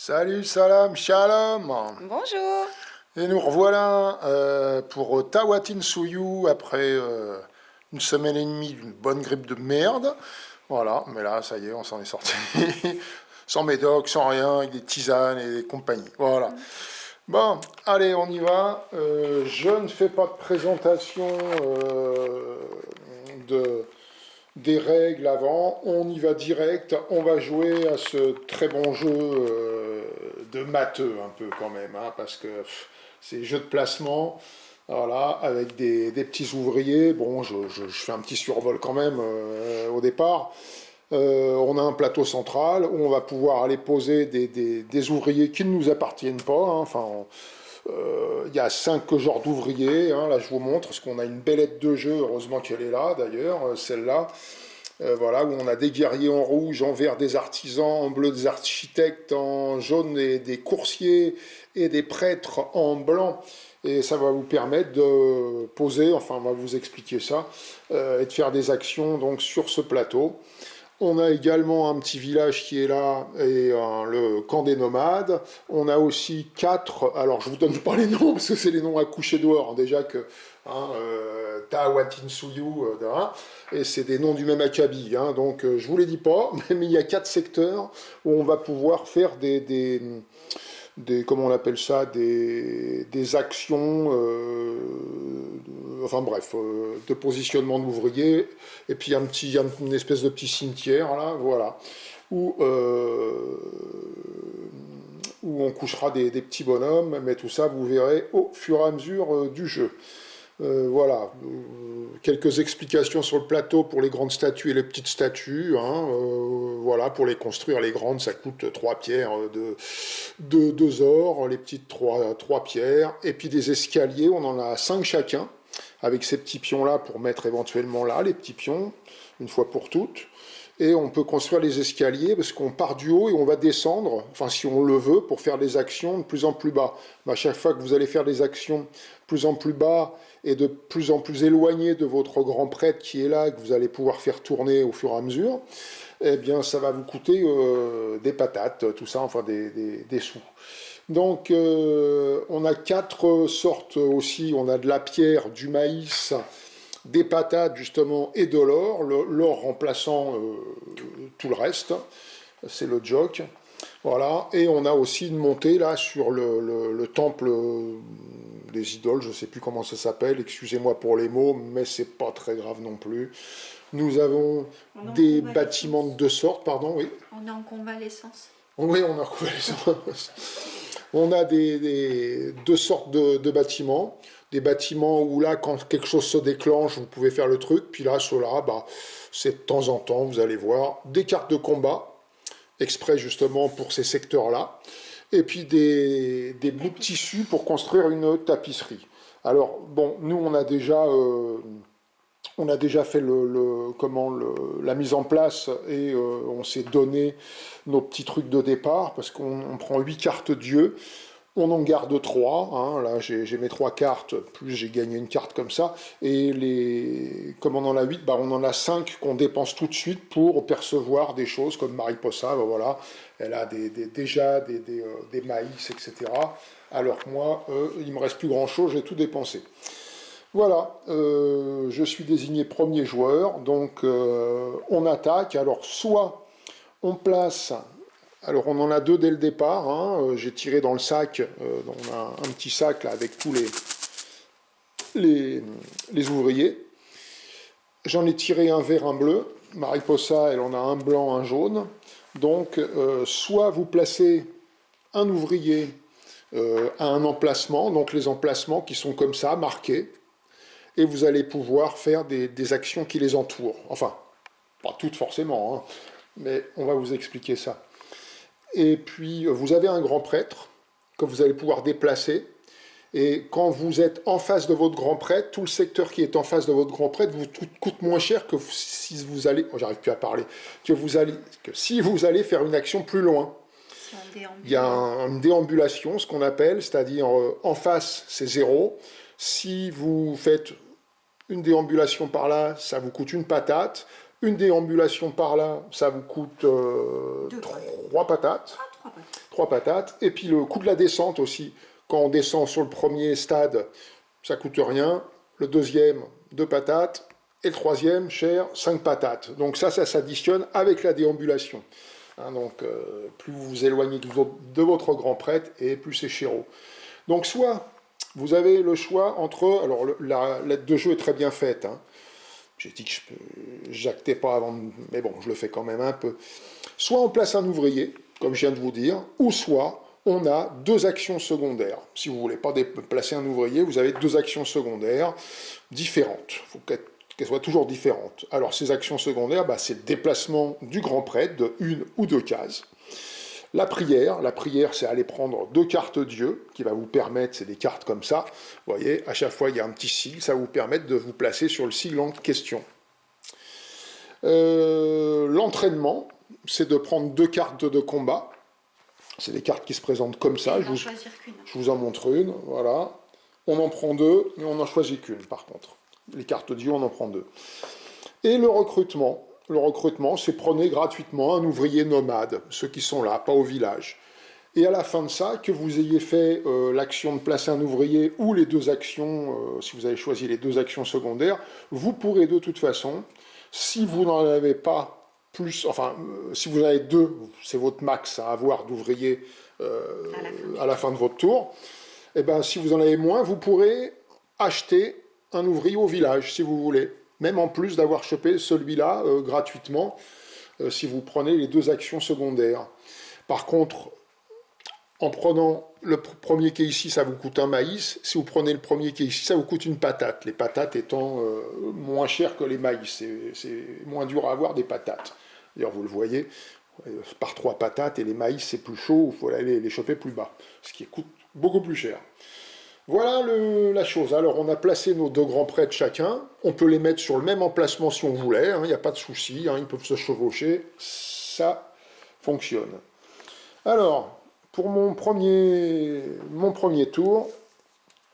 Salut, salam, shalom. Bonjour. Et nous revoilà pour Tawatin Souyou après une semaine et demie d'une bonne grippe de merde. Voilà, mais là, ça y est, on s'en est sorti. Sans médoc, sans rien, avec des tisanes et des compagnies. Voilà. Bon, allez, on y va. Je ne fais pas de présentation de, des règles avant. On y va direct. On va jouer à ce très bon jeu de matheux, un peu quand même, hein, parce que c'est jeu de placement. Voilà, avec des petits ouvriers. Bon, je fais un petit survol quand même au départ. On a un plateau central où on va pouvoir aller poser des ouvriers qui ne nous appartiennent pas. Hein. Enfin, il y a 5 genres d'ouvriers. Hein. Là, je vous montre, parce qu'on a une belle aide de jeu. Heureusement qu'elle est là, d'ailleurs, celle-là. Voilà, où on a des guerriers en rouge, en vert des artisans, en bleu des architectes, en jaune des coursiers et des prêtres en blanc. Et ça va vous permettre de poser, enfin on va vous expliquer ça, et de faire des actions donc sur ce plateau. On a également un petit village qui est là, et le camp des nomades. On a aussi 4, alors je vous donne pas les noms, parce que c'est les noms à coucher dehors, hein, déjà que Tawatinsuyu, et c'est des noms du même acabit, hein, donc je vous les dis pas, mais il y a 4 secteurs où on va pouvoir faire comment on appelle ça, des actions, enfin bref, de positionnement d'ouvriers, et puis il y a une espèce de petit cimetière, là, voilà, où, où on couchera des petits bonhommes, mais tout ça, vous verrez au fur et à mesure du jeu. Voilà, quelques explications sur le plateau pour les grandes statues et les petites statues. Hein, voilà, pour les construire, les grandes, ça coûte 3 pierres de 2 ors, les petites 3 pierres, et puis des escaliers, on en a 5 chacun, avec ces petits pions-là pour mettre éventuellement là, les petits pions, une fois pour toutes. Et on peut construire les escaliers parce qu'on part du haut et on va descendre, enfin si on le veut, pour faire des actions de plus en plus bas. Mais à chaque fois que vous allez faire des actions de plus en plus bas et de plus en plus éloignées de votre grand prêtre qui est là, que vous allez pouvoir faire tourner au fur et à mesure, eh bien ça va vous coûter des patates, tout ça, enfin des sous. Donc on a 4 sortes aussi, on a de la pierre, du maïs, des patates justement et de l'or, l'or remplaçant tout le reste, c'est le joke. Voilà, et on a aussi une montée là sur le temple des idoles, je ne sais plus comment ça s'appelle, excusez-moi pour les mots, mais c'est pas très grave non plus. Nous avons des bâtiments de 2 sortes, pardon, oui. On est en convalescence. Oui, on a retrouvé On a 2 sortes de bâtiments. Des bâtiments où là, quand quelque chose se déclenche, vous pouvez faire le truc. Puis là, ceux-là, bah, c'est de temps en temps, vous allez voir, des cartes de combat, exprès justement pour ces secteurs-là. Et puis des bouts de tissu pour construire une tapisserie. Alors, bon, nous, on a déjà fait la mise en place et on s'est donné nos petits trucs de départ parce qu'on prend 8 cartes Dieu, on en garde 3, hein, là j'ai mes 3 cartes, plus j'ai gagné une carte comme ça, et comme on en a 8, bah on en a 5 qu'on dépense tout de suite pour percevoir des choses comme Mariposa, bah voilà, elle a déjà des maïs, etc. Alors que moi, il me reste plus grand chose, j'ai tout dépensé. Voilà, je suis désigné premier joueur, donc on attaque. Alors soit on place, alors on en a 2 dès le départ, hein, j'ai tiré dans le sac, on a un petit sac là avec tous les ouvriers. J'en ai tiré un vert, un bleu. Mariposa, elle en a un blanc, un jaune. Donc soit vous placez un ouvrier à un emplacement, donc les emplacements qui sont comme ça, marqués, et vous allez pouvoir faire des actions qui les entourent. Enfin, pas toutes forcément, hein, mais on va vous expliquer ça. Et puis, vous avez un grand prêtre que vous allez pouvoir déplacer, et quand vous êtes en face de votre grand prêtre, tout le secteur qui est en face de votre grand prêtre vous coûte moins cher que si vous allez, oh, j'arrive plus à parler, que si vous allez faire une action plus loin. Il y a une déambulation, ce qu'on appelle, c'est-à-dire en face, c'est 0. Si vous faites une déambulation par là, ça vous coûte une patate. Une déambulation par là, ça vous coûte 3 patates. 3 patates. Et puis le coût de la descente aussi. Quand on descend sur le premier stade, ça coûte rien. Le deuxième, 2 patates. Et le troisième, cher, 5 patates. Donc ça s'additionne avec la déambulation. Hein, donc plus vous vous éloignez de votre grand prêtre, et plus c'est chéro. Donc soit vous avez le choix entre... Alors la lettre de jeu est très bien faite. Hein. J'ai dit que je jactais pas avant, mais bon, je le fais quand même un peu. Soit on place un ouvrier, comme je viens de vous dire, ou soit on a 2 actions secondaires. Si vous ne voulez pas placer un ouvrier, vous avez 2 actions secondaires différentes. Il faut qu'elles soient toujours différentes. Alors ces actions secondaires, c'est le déplacement du grand prêtre de 1 ou 2 cases. La prière, c'est aller prendre 2 cartes Dieu, qui va vous permettre, c'est des cartes comme ça, vous voyez, à chaque fois il y a un petit sigle, ça va vous permettre de vous placer sur le sigle en question. L'entraînement, c'est de prendre 2 cartes de combat, c'est des cartes qui se présentent comme ça, je vous en montre une, voilà, on en prend 2, mais on n'en choisit qu'une par contre. Les cartes Dieu, on en prend 2. Et le recrutement, c'est prenez gratuitement un ouvrier nomade, ceux qui sont là, pas au village. Et à la fin de ça, que vous ayez fait l'action de placer un ouvrier ou les 2 actions, si vous avez choisi les 2 actions secondaires, vous pourrez de toute façon, si vous n'en avez pas plus, enfin, si vous en avez 2, c'est votre max à avoir d'ouvriers à la fin de votre tour, et bien si vous en avez moins, vous pourrez acheter un ouvrier au village, si vous voulez. Même en plus d'avoir chopé celui-là gratuitement, si vous prenez les 2 actions secondaires. Par contre, en prenant le premier qui est ici, ça vous coûte un maïs. Si vous prenez le premier qui est ici, ça vous coûte une patate. Les patates étant moins chères que les maïs. C'est moins dur à avoir des patates. D'ailleurs, vous le voyez, par 3 patates, et les maïs, c'est plus chaud, il faut aller les choper plus bas. Ce qui coûte beaucoup plus cher. Voilà la chose. Alors, on a placé nos 2 grands prêtres chacun. On peut les mettre sur le même emplacement si on voulait. Il n'y a pas de souci. Ils peuvent se chevaucher. Ça fonctionne. Alors, pour mon premier tour,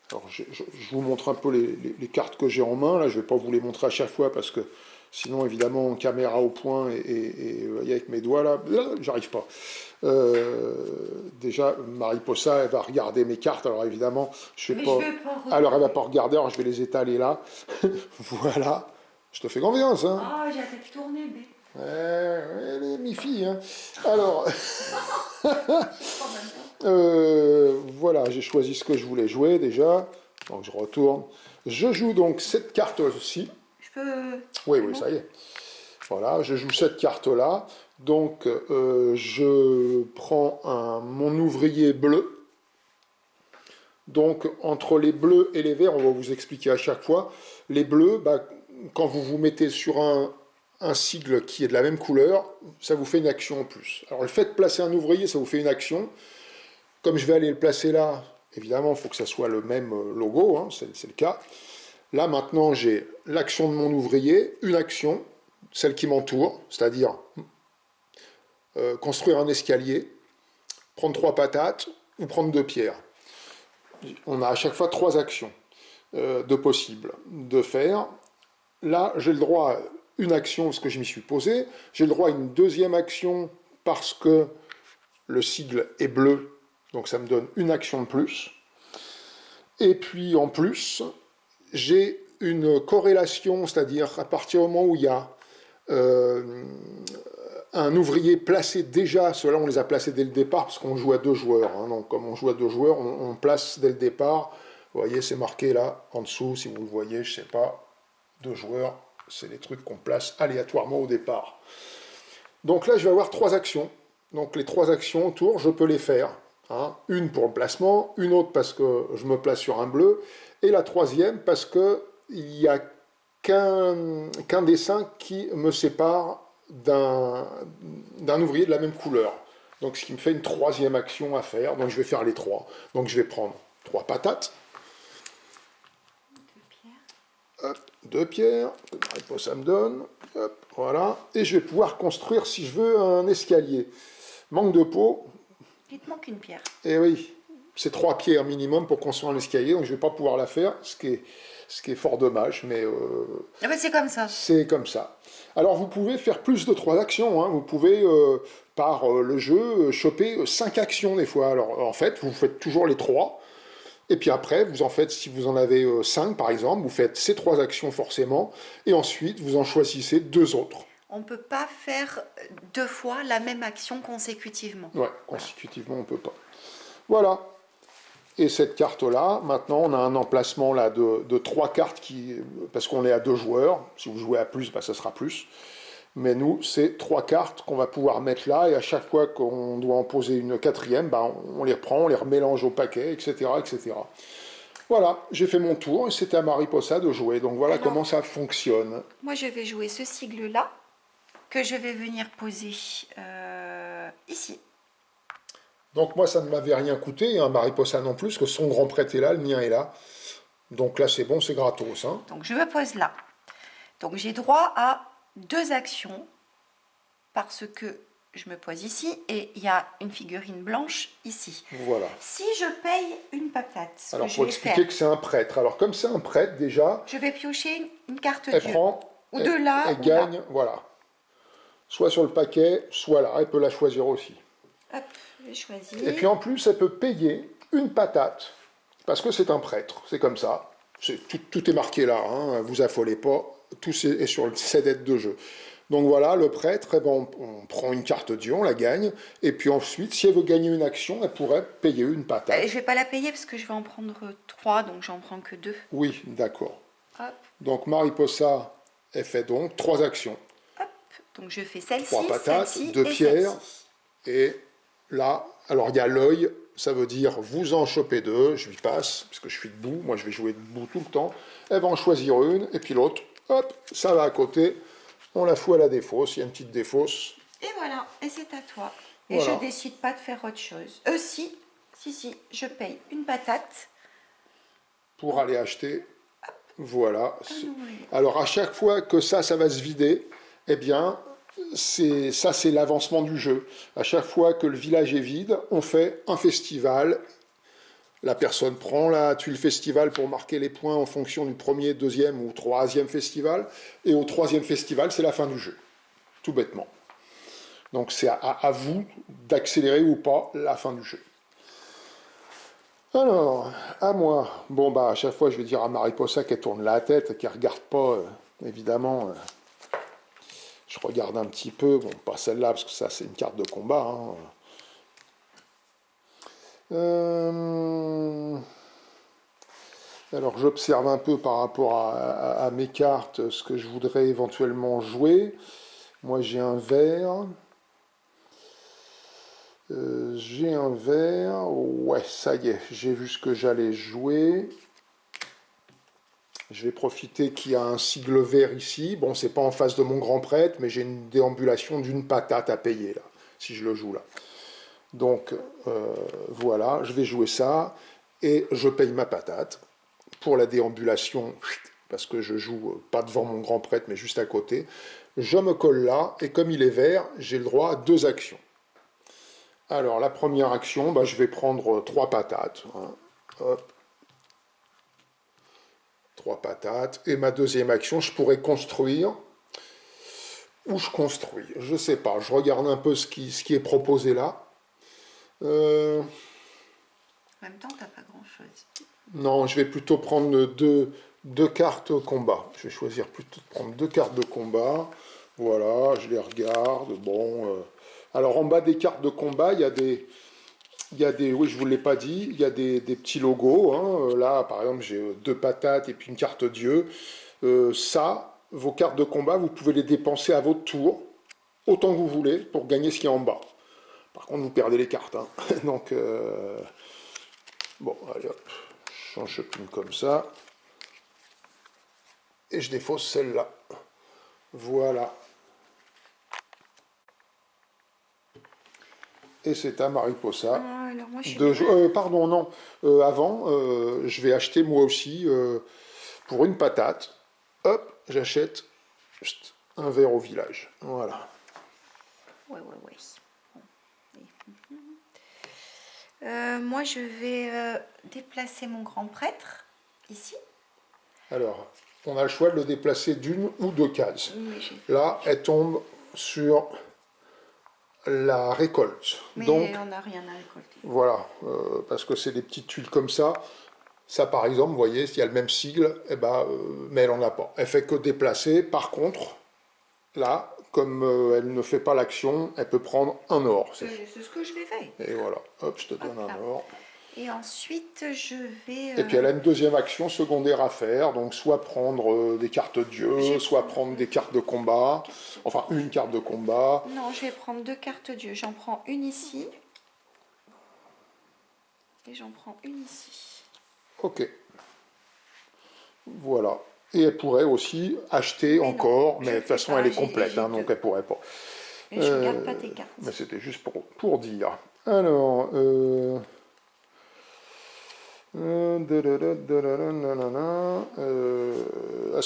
alors je vous montre un peu les cartes que j'ai en main. Là, je ne vais pas vous les montrer à chaque fois parce que sinon, évidemment, caméra au point et avec mes doigts là, j'arrive pas. Déjà, Mariposa, elle va regarder mes cartes. Alors évidemment, je vais pas. Alors elle va pas regarder. Alors je vais les étaler là. Voilà. Je te fais confiance, hein. Ah, j'ai fait tourner, mais. Elle est mi-fille, hein. Alors. Voilà, j'ai choisi ce que je voulais jouer déjà. Donc je retourne. Je joue donc cette carte-ci. Je peux. Oui, ça y est. Voilà, je joue cette carte-là. Donc, je prends mon ouvrier bleu. Donc, entre les bleus et les verts, on va vous expliquer à chaque fois. Les bleus, quand vous vous mettez sur un sigle qui est de la même couleur, ça vous fait une action en plus. Alors, le fait de placer un ouvrier, ça vous fait une action. Comme je vais aller le placer là, évidemment, il faut que ça soit le même logo, hein, c'est le cas. Là, maintenant, j'ai l'action de mon ouvrier, une action, celle qui m'entoure, c'est-à-dire construire un escalier, prendre 3 patates ou prendre 2 pierres. On a à chaque fois 3 actions de possibles de faire. Là, j'ai le droit à une action parce que je m'y suis posé. J'ai le droit à une deuxième action parce que le sigle est bleu, donc ça me donne une action de plus. Et puis en plus, j'ai une corrélation, c'est-à-dire à partir du moment où il y a un ouvrier placé déjà, ceux-là on les a placés dès le départ parce qu'on joue à 2 joueurs. Hein, donc comme on joue à 2 joueurs, on place dès le départ. Vous voyez, c'est marqué là, en dessous, si vous le voyez, je ne sais pas, 2 joueurs, c'est les trucs qu'on place aléatoirement au départ. Donc là, je vais avoir 3 actions. Donc les 3 actions autour, je peux les faire. Hein. Une pour le placement, une autre parce que je me place sur un bleu, et la troisième parce qu'il n'y a qu'un dessin qui me sépare d'un ouvrier de la même couleur. Donc ce qui me fait une troisième action à faire. Donc je vais faire les 3. Donc je vais prendre 3 patates. 2 pierres. Ça me donne. Hop, voilà. Et je vais pouvoir construire, si je veux, un escalier. Manque de peau. Il te manque une pierre. Eh oui, c'est 3 pierres minimum pour construire un escalier. Donc je ne vais pas pouvoir la faire, ce qui est fort dommage. Mais c'est comme ça. C'est comme ça. Alors vous pouvez faire plus de 3 actions. Hein. Vous pouvez, par le jeu, choper 5 actions des fois. Alors en fait, vous faites toujours les 3. Et puis après, vous en faites, si vous en avez 5 par exemple, vous faites ces 3 actions forcément, et ensuite vous en choisissez 2 autres. On ne peut pas faire 2 fois la même action consécutivement. Ouais, consécutivement, on ne peut pas. Voilà. Et cette carte-là, maintenant, on a un emplacement là de 3 cartes, parce qu'on est à 2 joueurs. Si vous jouez à plus, bah, ça sera plus. Mais nous, c'est 3 cartes qu'on va pouvoir mettre là, et à chaque fois qu'on doit en poser une 4e, bah, on les reprend, on les remélange au paquet, etc. etc. Voilà, j'ai fait mon tour, et c'était à Mariposa de jouer. Donc voilà comment ça fonctionne. Moi, je vais jouer ce sigle-là, que je vais venir poser ici. Donc moi, ça ne m'avait rien coûté, hein, Mariposa non plus, parce que son grand prêtre est là, le mien est là. Donc là, c'est bon, c'est gratos. Hein. Donc je me pose là. Donc j'ai droit à 2 actions, parce que je me pose ici, et il y a une figurine blanche ici. Voilà. Si je paye une patate, ce Alors, que il je faut vais expliquer faire, que c'est un prêtre. Alors, comme c'est un prêtre, déjà, je vais piocher une carte elle Dieu. prend, Ou de là, elle ou gagne, là. voilà. Soit sur le paquet, soit là. Elle peut la choisir aussi. Hop, je vais choisir. Et puis en plus, elle peut payer une patate, parce que c'est un prêtre. C'est comme ça. Tout est marqué là, hein, vous affolez pas. Tout est sur le CD de jeu. Donc voilà, le prêtre, eh ben, on prend une carte Dieu, on la gagne. Et puis ensuite, si elle veut gagner une action, elle pourrait payer une patate. Je ne vais pas la payer parce que je vais en prendre 3, donc j'en prends que 2. Oui, d'accord. Hop, Donc Mariposa, elle fait donc 3 actions. hop. Donc je fais celle-ci, 3 patates, celle-ci 2 et pierres. celle-ci. Et là, alors il y a l'œil, ça veut dire vous en chopez 2, je lui passe, parce que je suis debout, moi je vais jouer debout tout le temps. Elle va en choisir une, et puis l'autre, hop, ça va à côté, on la fout à la défausse, il y a une petite défausse. Et voilà, et c'est à toi. Et Voilà. je décide pas de faire autre chose. Si, je paye une patate. Pour aller acheter, voilà. oui. Alors à chaque fois que ça va se vider, eh bien, c'est l'avancement du jeu. À chaque fois que le village est vide, on fait un festival. La personne prend la tuile festival pour marquer les points en fonction du premier, deuxième ou troisième festival. Et au troisième festival, c'est la fin du jeu. Tout bêtement. Donc c'est à vous d'accélérer ou pas la fin du jeu. Alors, à moi. Bon, bah, à chaque fois, je vais dire à Mariposa qu'elle tourne la tête, qu'elle regarde pas, évidemment. Je regarde un petit peu. Bon, pas celle-là, parce que ça, c'est une carte de combat. Hein. Alors, j'observe un peu par rapport à mes cartes ce que je voudrais éventuellement jouer. Moi, j'ai un vert. J'ai un vert, ouais, ça y est, j'ai vu ce que j'allais jouer. Je vais profiter qu'il y a un sigle vert ici. Bon, c'est pas en face de mon grand prêtre, mais j'ai une déambulation d'une patate à payer, là, si je le joue là. Donc, voilà, je vais jouer ça, et je paye ma patate pour la déambulation, parce que je joue pas devant mon grand prêtre, mais juste à côté. Je me colle là, et comme il est vert, j'ai le droit à 2 actions. Alors, la première action, bah, je vais prendre 3 patates. Hein. Hop. 3 patates. Et ma deuxième action, je pourrais construire. Ou je construis. Je ne sais pas. Je regarde un peu ce qui est proposé là. En même temps, tu n'as pas grand-chose. Non, je vais plutôt prendre deux cartes combat. Je vais choisir plutôt de prendre 2 cartes de combat. Voilà, je les regarde. Bon... Alors en bas des cartes de combat, il y a des, oui, je ne vous l'ai pas dit, il y a des petits logos. Hein. Là, par exemple, j'ai 2 patates et puis une carte Dieu. Ça, vos cartes de combat, vous pouvez les dépenser à votre tour, autant que vous voulez, pour gagner ce qu'il y a en bas. Par contre, vous perdez les cartes. Hein. Donc, bon, allez hop, j'en chope une comme ça. Et je défausse celle-là. Voilà. Et c'est à Mariposa. Alors moi, je pardon, non. Avant, je vais acheter moi aussi pour une patate. Hop, j'achète un verre au village. Voilà. Ouais. Bon. Moi, je vais déplacer mon grand prêtre ici. Alors, on a le choix de le déplacer d'une ou 2 cases. Oui, là, elle tombe sur la récolte. Mais Donc, on n'a rien à récolter. voilà, parce que c'est des petites tuiles comme ça. Ça, par exemple, vous voyez, s'il y a le même sigle, eh ben, mais elle n'en a pas. Elle fait que déplacer. Par contre, là, comme elle ne fait pas l'action, elle peut prendre un or. C'est ce que je vais faire. Et voilà, hop, je te donne Hop là. un or. Et ensuite, je vais... Et puis elle a une deuxième action secondaire à faire, donc soit prendre des cartes dieu, soit prendre des cartes de combat, enfin une carte de combat. Non, je vais prendre 2 cartes dieu. J'en prends une ici. Et j'en prends une ici. Ok. Voilà. Et elle pourrait aussi acheter encore, mais de toute façon elle est complète, hein, donc elle pourrait pas. Mais je ne regarde pas tes cartes. Mais c'était juste pour dire. Alors, est-ce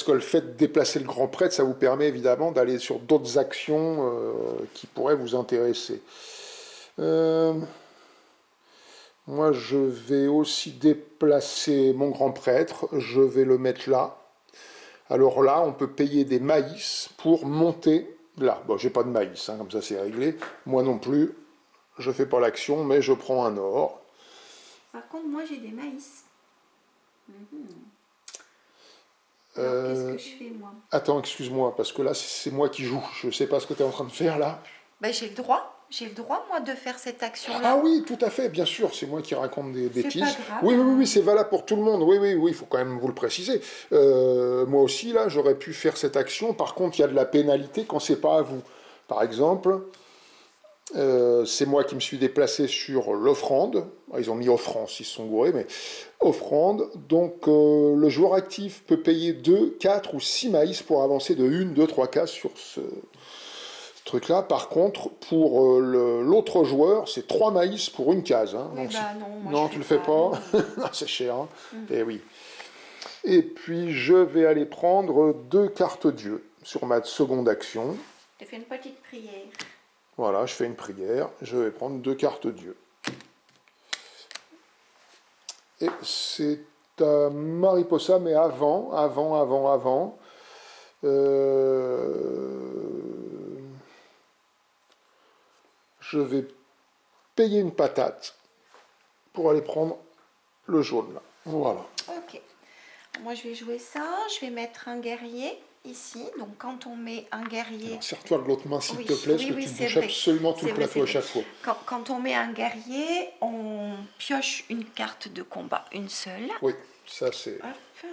que le fait de déplacer le grand prêtre, ça vous permet évidemment d'aller sur d'autres actions qui pourraient vous intéresser. Moi, je vais aussi déplacer mon grand prêtre. Je vais le mettre là. Alors là, on peut payer des maïs pour monter là. Bon, j'ai pas de maïs, hein, comme ça c'est réglé. Moi non plus, je fais pas l'action, mais je prends un or. Par contre, moi j'ai des maïs. Alors, qu'est-ce que je fais, moi? Attends, excuse-moi, parce que là, c'est moi qui joue. Je sais pas ce que tu es en train de faire là. Ben, j'ai le droit. J'ai le droit, moi, de faire cette action-là. Ah oui, tout à fait, bien sûr, c'est moi qui raconte des bêtises. pas grave. Oui, c'est valable pour tout le monde. Oui, il faut quand même vous le préciser. Moi aussi, là, j'aurais pu faire cette action. Par contre, il y a de la pénalité quand c'est pas à vous. Par exemple, c'est moi qui me suis déplacé sur l'offrande. Ils ont mis offrande, ils se sont gourés, mais offrande. Donc, le joueur actif peut payer 2, 4 ou 6 maïs pour avancer de 1, 2, 3 cases sur ce truc-là. Par contre, pour l'autre joueur, c'est 3 maïs pour une case. Hein. Oui, donc, bah non, moi, non, je tu le fais fais pas. Non, c'est cher. Hein. Et oui. Et puis, je vais aller prendre 2 cartes dieu sur ma seconde action. Je fais une petite prière. Voilà, je fais une prière. Je vais prendre 2 cartes dieu. Et c'est à Mariposa, mais avant. Je vais payer une patate pour aller prendre le jaune là. Voilà. Ok. Moi, je vais jouer ça. Je vais mettre un guerrier ici. Donc, quand on met un guerrier... Serre-toi de l'autre main, s'il Oui, te plaît, parce oui, que oui, tu c'est bouges vrai. absolument tout C'est le vrai, plateau à c'est chaque vrai. fois. Quand on met un guerrier, on pioche une carte de combat, une seule. Oui, ça c'est... Hop.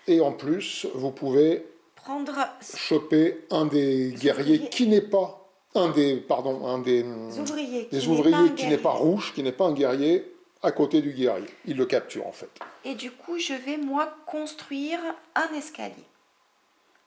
Et en plus, vous pouvez Prendre choper un des guerriers qui n'est pas... un des ouvriers des qui ouvriers qui n'est pas rouge, qui n'est pas un guerrier, à côté du guerrier. Il le capture en fait. Et du coup, je vais moi construire un escalier.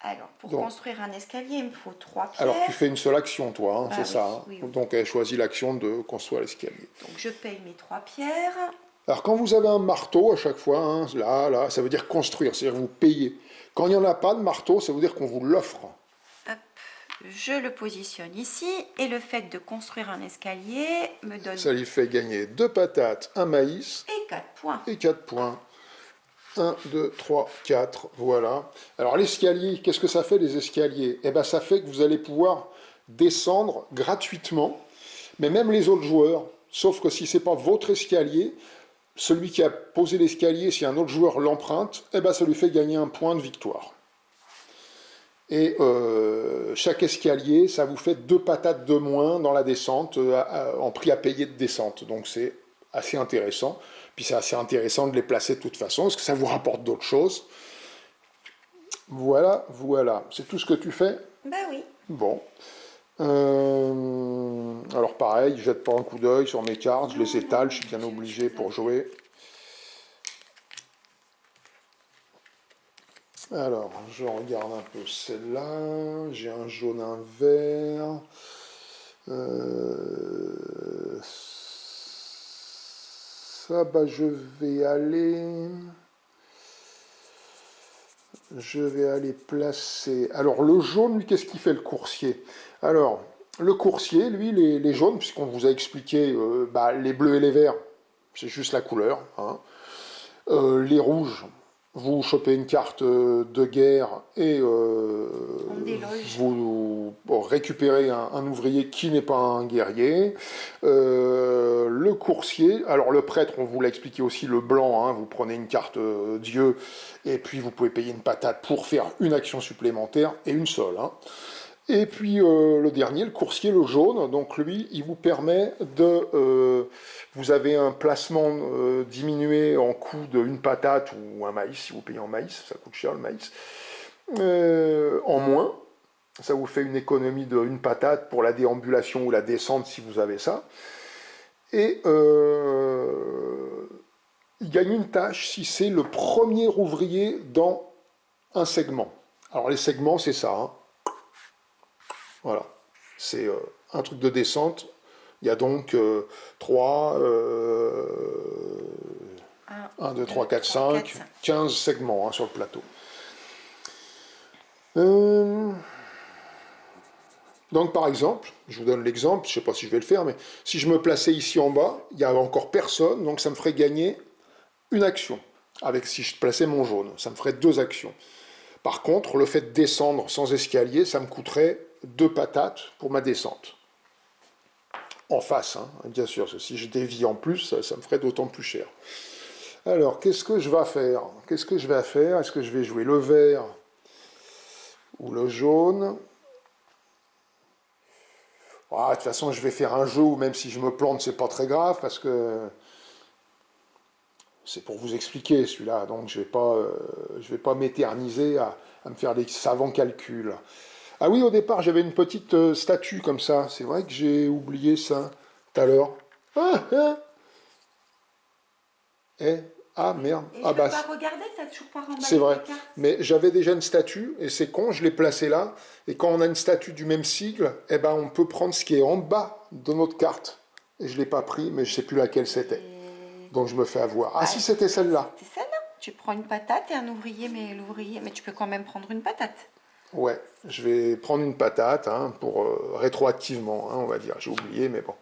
Alors, pour construire un escalier, il me faut 3 pierres. Alors, tu fais une seule action, toi, hein, c'est oui, ça. Hein. Oui. Donc, elle choisit l'action de construire l'escalier. Donc, je paye mes 3 pierres. Alors, quand vous avez un marteau à chaque fois, hein, là, ça veut dire construire, c'est-à-dire vous payez. Quand il n'y en a pas de marteau, ça veut dire qu'on vous l'offre. Hop, je le positionne ici. Et le fait de construire un escalier me donne... Ça lui fait gagner 2 patates, un maïs. Et 4 points. Et 4 points. 1, 2, 3, 4, voilà. Alors l'escalier, qu'est-ce que ça fait les escaliers? Eh bien ça fait que vous allez pouvoir descendre gratuitement, mais même les autres joueurs, sauf que si ce n'est pas votre escalier, celui qui a posé l'escalier, si un autre joueur l'emprunte, eh ben ça lui fait gagner un point de victoire. Et chaque escalier, ça vous fait 2 patates de moins dans la descente, en prix à payer de descente. Donc c'est assez intéressant. Puis c'est assez intéressant de les placer de toute façon, parce que ça vous rapporte d'autres choses. Voilà. C'est tout ce que tu fais? Ben oui. Bon. Alors pareil, je jette pas un coup d'œil sur mes cartes, je les étale, je suis bien obligé pour jouer. Alors, je regarde un peu celle-là. J'ai un jaune, un vert. Ça, bah, je vais aller placer... Alors, le jaune, lui, qu'est-ce qu'il fait, le coursier? Alors, le coursier, lui, les jaunes, puisqu'on vous a expliqué, les bleus et les verts, c'est juste la couleur. Hein. Les rouges, vous chopez une carte de guerre et On déloge. vous récupérez un ouvrier qui n'est pas un guerrier. Le coursier, alors le prêtre, on vous l'a expliqué aussi, le blanc, hein, vous prenez une carte Dieu et puis vous pouvez payer une patate pour faire une action supplémentaire et une seule. Hein. Et puis le dernier, le coursier, le jaune, donc lui, il vous permet de... vous avez un placement diminué en coût d'une patate ou un maïs, si vous payez en maïs, ça coûte cher le maïs, en moins. Ça vous fait une économie d'une patate pour la déambulation ou la descente si vous avez ça. Et il gagne une tâche si c'est le premier ouvrier dans un segment. Alors les segments, c'est ça, hein. Voilà, c'est un truc de descente. Il y a donc 3, 1, 2, 3, 4, 5, 15 segments hein, sur le plateau. Donc par exemple, je vous donne l'exemple, je ne sais pas si je vais le faire, mais si je me plaçais ici en bas, il n'y a encore personne, donc ça me ferait gagner une action. Avec si je plaçais mon jaune, ça me ferait 2 actions. Par contre, le fait de descendre sans escalier, ça me coûterait 2 patates pour ma descente. En face, hein, bien sûr, si je dévie en plus, ça me ferait d'autant plus cher. Alors, qu'est-ce que je vais faire? Qu'est-ce que je vais faire? Est-ce que je vais jouer le vert ou le jaune? Ah, de toute façon, je vais faire un jeu où même si je me plante, c'est pas très grave, parce que c'est pour vous expliquer celui-là, donc je vais pas m'éterniser à me faire des savants calculs. Ah oui, au départ, j'avais une petite statue comme ça. C'est vrai que j'ai oublié ça tout à l'heure. Ah, ah, eh, ah merde. Et je Ah peux bah, pas regarder, t'as toujours pas c'est remballé vrai. tes cartes. Mais j'avais déjà une statue, et c'est con, je l'ai placée là. Et quand on a une statue du même sigle, eh ben, on peut prendre ce qui est en bas de notre carte. Et je ne l'ai pas pris, mais je ne sais plus laquelle c'était. Donc je me fais avoir. Ah Bah, si, c'était celle-là. c'est celle-là. Tu prends une patate et un ouvrier, mais l'ouvrier, mais tu peux quand même prendre une patate. Ouais, je vais prendre une patate hein, pour rétroactivement, hein, on va dire. J'ai oublié, mais bon.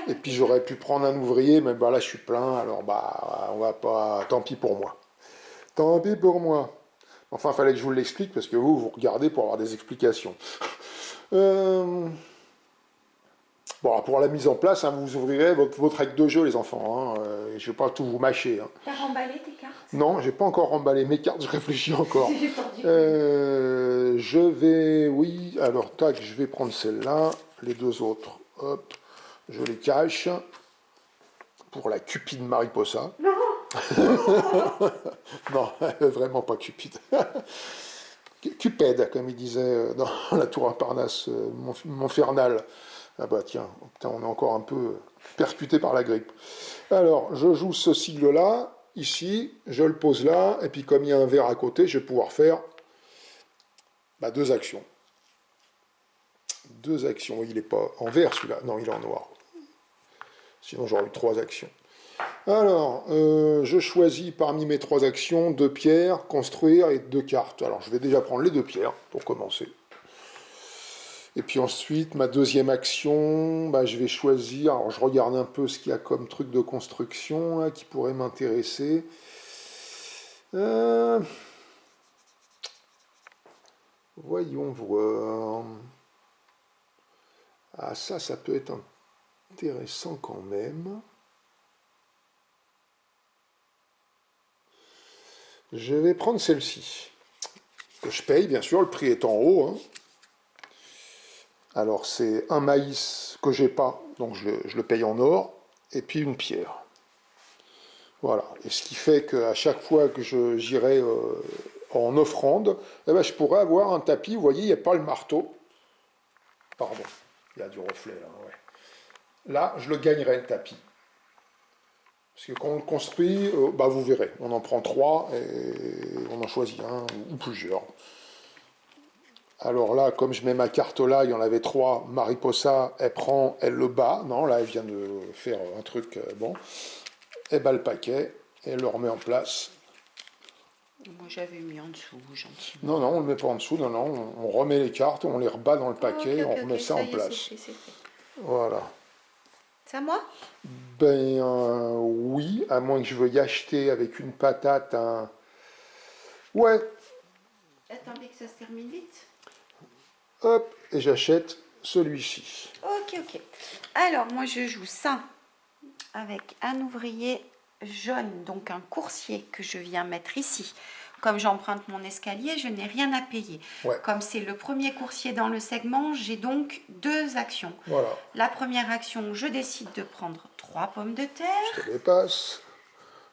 Et puis j'aurais pu prendre un ouvrier, mais bah là je suis plein, alors bah on va pas. Tant pis pour moi. Tant pis pour moi. Enfin, il fallait que je vous l'explique parce que vous regardez pour avoir des explications. Bon, pour la mise en place, hein, vous ouvrirez votre règle de jeu, les enfants. Hein, je ne vais pas tout vous mâcher. Hein. T'as remballé tes cartes? Non, j'ai pas encore remballé mes cartes, je réfléchis encore. J'ai perdu. Je vais, oui, alors tac, je vais prendre celle-là, les deux autres, hop, je les cache pour la cupide Mariposa. Non. Non, vraiment pas cupide. Cupède, comme il disait dans la tour à Parnasse, Montfernal. Ah bah tiens, putain, on est encore un peu percuté par la grippe. Alors, je joue ce sigle-là, ici, je le pose là, et puis comme il y a un verre à côté, je vais pouvoir faire bah, 2 actions. 2 actions, il n'est pas en vert celui-là, non, il est en noir. Sinon j'aurais eu 3 actions. Alors, je choisis parmi mes 3 actions 2 pierres, construire et 2 cartes. Alors je vais déjà prendre les 2 pierres pour commencer. Et puis ensuite, ma deuxième action, bah, je vais choisir, alors je regarde un peu ce qu'il y a comme truc de construction hein, qui pourrait m'intéresser. Voyons voir. Ah ça peut être intéressant quand même. Je vais prendre celle-ci, que je paye bien sûr, le prix est en haut. Hein. Alors c'est un maïs que j'ai pas, donc je le paye en or, et puis une pierre. Voilà, et ce qui fait qu'à chaque fois que j'irai en offrande, eh ben, je pourrais avoir un tapis, vous voyez, il n'y a pas le marteau. Pardon, il y a du reflet là. Ouais. Là, je le gagnerai le tapis. Parce que quand on le construit, bah vous verrez, on en prend 3 et on en choisit un ou plusieurs. Alors là, comme je mets ma carte là, il y en avait 3, Mariposa, elle prend, elle le bat. Non, là, elle vient de faire un truc, bon. Elle bat le paquet, et elle le remet en place. Moi j'avais mis en dessous, gentiment. Non, non, on ne le met pas en dessous, non, non, on remet les cartes, on les rebat dans le paquet, Ok, on remet ça en place. c'est fait. Voilà. C'est à moi? Ben oui, à moins que je veuille acheter avec une patate un Ouais, Attendez que ça se termine vite. hop, et j'achète celui-ci. Ok, ok. Alors, moi, je joue ça avec un ouvrier jaune, donc un coursier que je viens mettre ici. Comme j'emprunte mon escalier, je n'ai rien à payer. Ouais. Comme c'est le premier coursier dans le segment, j'ai donc 2 actions. Voilà, La première action, je décide de prendre 3 pommes de terre. je te dépasse,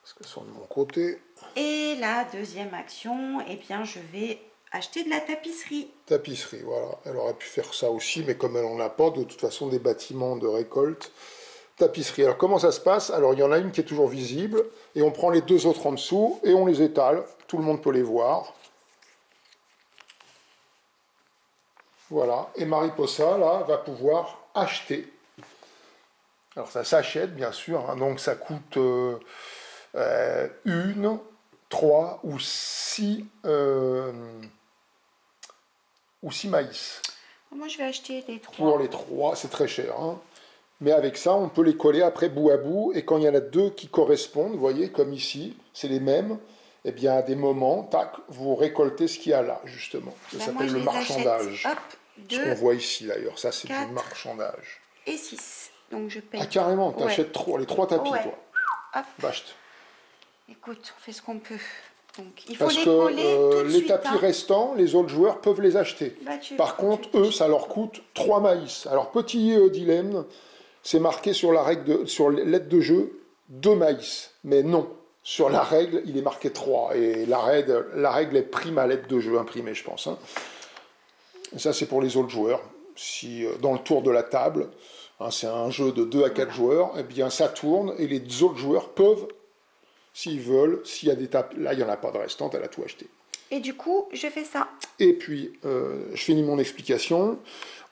parce qu'elles sont de mon côté. Et la deuxième action, eh bien, je vais acheter de la tapisserie. Tapisserie, voilà. Elle aurait pu faire ça aussi, mais comme elle n'en a pas, de toute façon, des bâtiments de récolte. Tapisserie. Alors, comment ça se passe? Alors, il y en a une qui est toujours visible, et on prend les 2 autres en dessous, et on les étale. Tout le monde peut les voir. Voilà. Et Mariposa, là, va pouvoir acheter. Alors, ça s'achète, bien sûr, hein. Donc ça coûte 1, 3 ou 6 maïs. Moi, je vais acheter les 3. Pour les 3, c'est très cher, hein. Mais avec ça, on peut les coller après bout à bout. Et quand il y en a 2 qui correspondent, vous voyez, comme ici, c'est les mêmes, eh bien, à des moments, tac, vous récoltez ce qu'il y a là, justement. Ça s'appelle le marchandage. Hop, Ce qu'on 2 voit ici, d'ailleurs. Ça, c'est du 4 marchandage. et 6. Donc, je paye. Ah, carrément, Ouais. t'achètes les 3 tapis, Ouais. toi. Hop. Bâche. Écoute, on fait ce qu'on peut. Donc, il faut Parce les que coller tout de les suite. tapis restants, les autres joueurs peuvent les acheter. Bah, Par contre, eux, ça leur coûte 3 maïs. Alors, petit dilemme, c'est marqué sur la règle sur l'aide de jeu 2 maïs. Mais non, sur la règle, il est marqué 3. Et la règle est prime à l'aide de jeu imprimée, je pense, hein. Et ça, c'est pour les autres joueurs. Si dans le tour de la table, hein, c'est un jeu de 2 à 4 joueurs, eh bien, ça tourne et les autres joueurs peuvent, s'ils veulent, s'il y a des tapis, là, il n'y en a pas de restantes, elle a tout acheté. Et du coup, je fais ça. Et puis, je finis mon explication.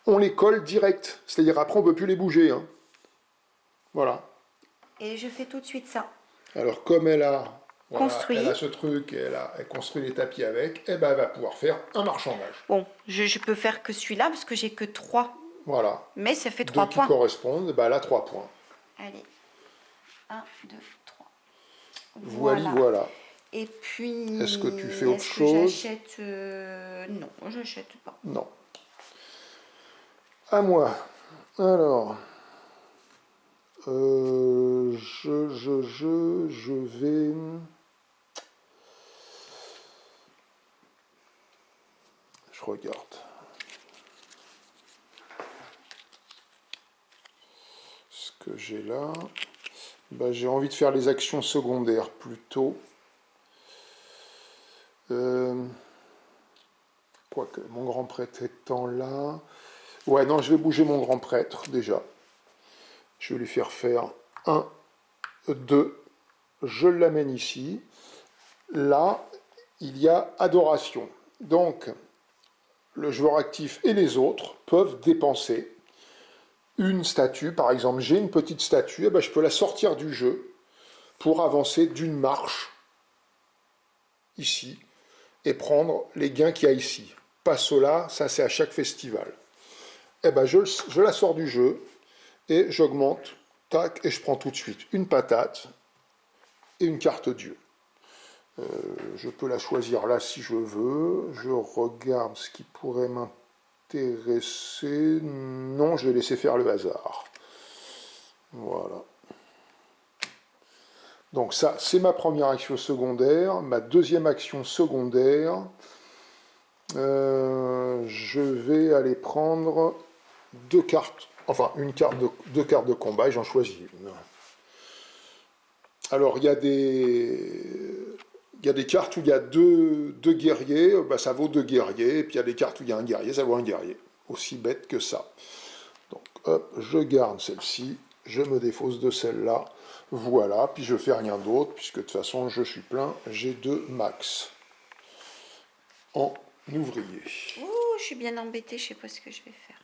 On les colle direct. C'est-à-dire, après, on ne peut plus les bouger, hein. Voilà. Et je fais tout de suite ça. Alors, comme elle a, voilà, Construit. elle a ce truc, elle construit les tapis avec, eh ben, elle va pouvoir faire un marchandage. Bon, je peux faire que celui-là parce que j'ai que 3. Voilà. Mais ça fait 2 3 qui points. correspondent, eh ben, elle a 3 points. Allez. 1, 2, 3. Voilà. Et puis... Est-ce que tu fais autre est-ce que chose? j'achète... Non, j'achète pas. Non. À moi. Alors... je vais... Je regarde. Ce que j'ai là... Ben, j'ai envie de faire les actions secondaires plutôt. Quoique, mon grand prêtre étant là... Ouais, non, je vais bouger mon grand prêtre, déjà. Je vais lui faire 1, 2. Je l'amène ici. Là, il y a adoration. Donc, le joueur actif et les autres peuvent dépenser une statue. Par exemple, j'ai une petite statue, eh ben, je peux la sortir du jeu pour avancer d'une marche ici et prendre les gains qu'il y a ici. Pas cela, ça c'est à chaque festival. Eh ben, je la sors du jeu et j'augmente, tac, et je prends tout de suite une patate et une carte Dieu. Je peux la choisir là si je veux. Je regarde ce qui pourrait m'intéresser. Non, je vais laisser faire le hasard. Voilà. Donc ça, c'est ma première action secondaire. Ma deuxième action secondaire, je vais aller prendre 2 cartes, enfin deux cartes de combat, et j'en choisis une. Alors il y a des cartes où il y a deux guerriers, bah, ça vaut 2 guerriers, et puis il y a des cartes où il y a un guerrier, ça vaut un guerrier. Aussi bête que ça. Donc hop, je garde celle-ci, je me défausse de celle-là, voilà, puis je fais rien d'autre, puisque de toute façon je suis plein, j'ai 2 max en ouvrier. Ouh, je suis bien embêtée, je sais pas ce que je vais faire.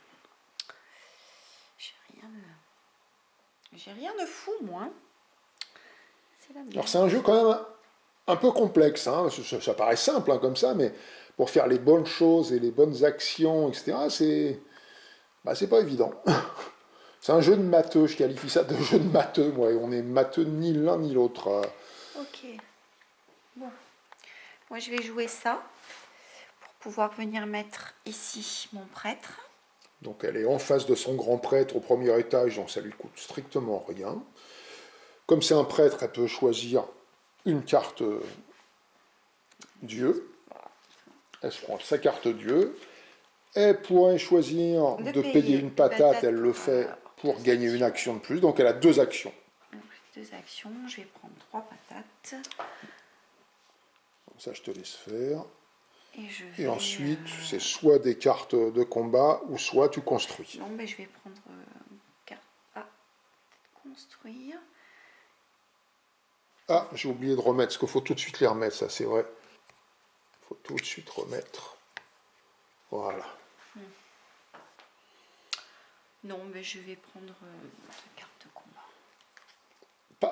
J'ai rien de fou, moi. C'est la Alors c'est un jeu quand même un peu complexe, hein. Ça paraît simple, hein, comme ça, mais pour faire les bonnes choses et les bonnes actions, etc., c'est pas évident. C'est un jeu de matheux, je qualifie ça de jeu de matheux, moi, et on est matheux ni l'un ni l'autre. Ok. Bon. Moi, je vais jouer ça pour pouvoir venir mettre ici mon prêtre. Donc elle est en face de son grand prêtre au premier étage, donc ça lui coûte strictement rien. Comme c'est un prêtre, elle peut choisir une carte Dieu. Elle se prend sa carte Dieu. Elle pourrait choisir de payer une patate, elle le fait pour gagner une action de plus. Donc elle a 2 actions. Donc, 2 actions, je vais prendre 3 patates. Ça, je te laisse faire. Et ensuite, c'est soit des cartes de combat, ou soit tu construis. Non, mais je vais prendre carte A, construire. Ah, j'ai oublié de remettre, parce qu'il faut tout de suite les remettre, ça c'est vrai. Il faut tout de suite remettre. Voilà. Non, mais je vais prendre 2 cartes de combat.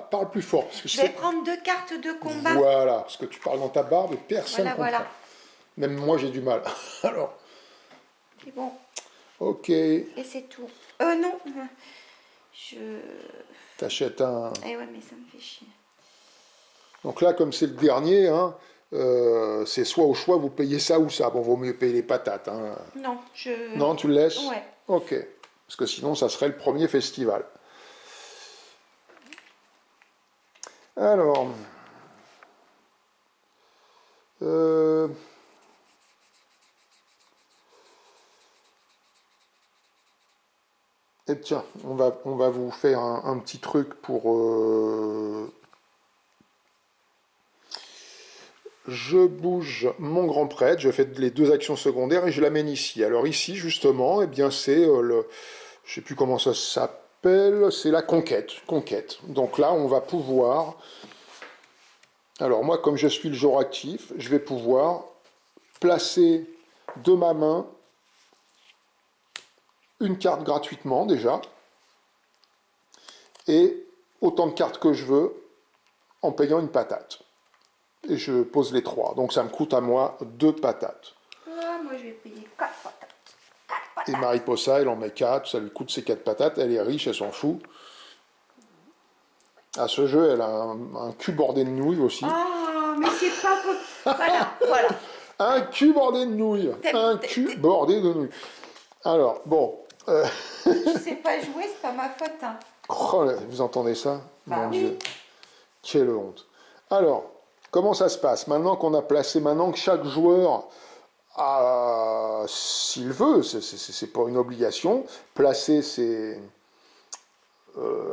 Parle plus fort. Parce que je vais prendre 2 cartes de combat. Voilà, parce que tu parles dans ta barbe et personne ne comprend. Voilà. Même moi, j'ai du mal. Alors. C'est bon. Ok. Et c'est tout. Non. T'achètes un... Eh ouais, mais ça me fait chier. Donc là, comme c'est le dernier, hein, c'est soit au choix, vous payez ça ou ça. Bon, vaut mieux payer les patates. Hein. Non, Non, tu le laisses? Ouais. Ok. Parce que sinon, ça serait le premier festival. Alors... Et tiens, on va vous faire un petit truc pour... Je bouge mon grand prêtre, je fais les 2 actions secondaires et je l'amène ici. Alors ici, justement, eh bien c'est le... Je ne sais plus comment ça s'appelle, c'est la conquête. Donc là, on va pouvoir... Alors moi, comme je suis le joueur actif, je vais pouvoir placer de ma main une carte gratuitement déjà, et autant de cartes que je veux en payant une patate. Et je pose les 3. Donc ça me coûte à moi 2 patates. Ah, moi je vais payer 4 patates. 4 patates. Et Mariposa, elle en met 4, ça lui coûte ses 4 patates, elle est riche, elle s'en fout. À ce jeu, elle a un cul bordé de nouilles aussi. Oh, mais c'est pas possible. Voilà. Un cul bordé de nouilles. Un cul bordé de nouilles. Alors, bon... Je sais pas jouer, c'est pas ma faute. Hein. Oh, vous entendez ça? Bah, Mon oui. Dieu. Quelle honte. Alors, comment ça se passe? Maintenant qu'on a placé, maintenant que chaque joueur a, s'il veut, c'est pas une obligation, placer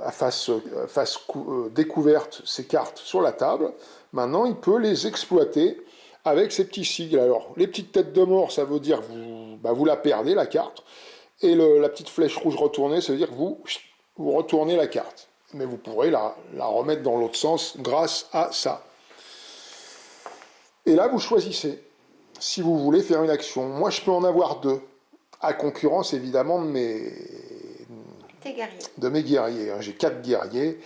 à face découverte ses cartes sur la table, maintenant il peut les exploiter avec ces petits sigles. Alors, les petites têtes de mort, ça veut dire que vous la perdez, la carte, et la petite flèche rouge retournée, ça veut dire que vous retournez la carte. Mais vous pourrez la remettre dans l'autre sens grâce à ça. Et là, vous choisissez si vous voulez faire une action. Moi, je peux en avoir 2, à concurrence évidemment de mes guerriers. J'ai 4 guerriers,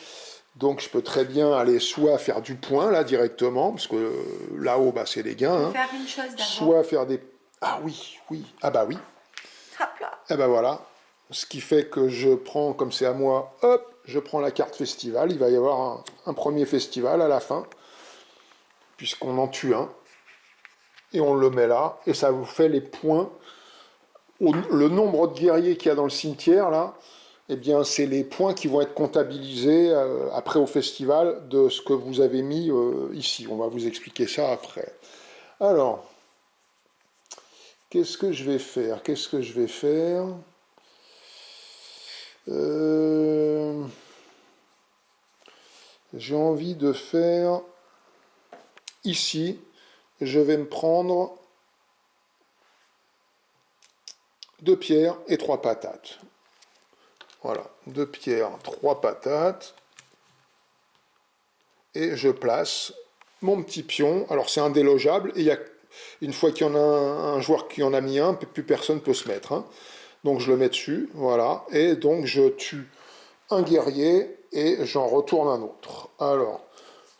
donc je peux très bien aller soit faire du point là directement, parce que là-haut, c'est les gains. Faire une chose d'abord. Soit faire des... Ah oui, ah bah oui. Hop là. Et ben voilà. Ce qui fait que je prends, comme c'est à moi, hop, je prends la carte festival. Il va y avoir un premier festival à la fin, puisqu'on en tue un. Et on le met là, et ça vous fait les points. Le nombre de guerriers qu'il y a dans le cimetière, là, eh bien, c'est les points qui vont être comptabilisés après au festival de ce que vous avez mis ici. On va vous expliquer ça après. Alors, qu'est-ce que je vais faire? J'ai envie de faire ici, je vais me prendre 2 pierres et 3 patates. Voilà, 2 pierres, 3 patates. Et je place mon petit pion. Alors c'est indélogeable, et une fois qu'il y en a un joueur qui en a mis un, plus personne ne peut se mettre. Hein. Donc je le mets dessus, voilà, et donc je tue un guerrier et j'en retourne un autre. Alors,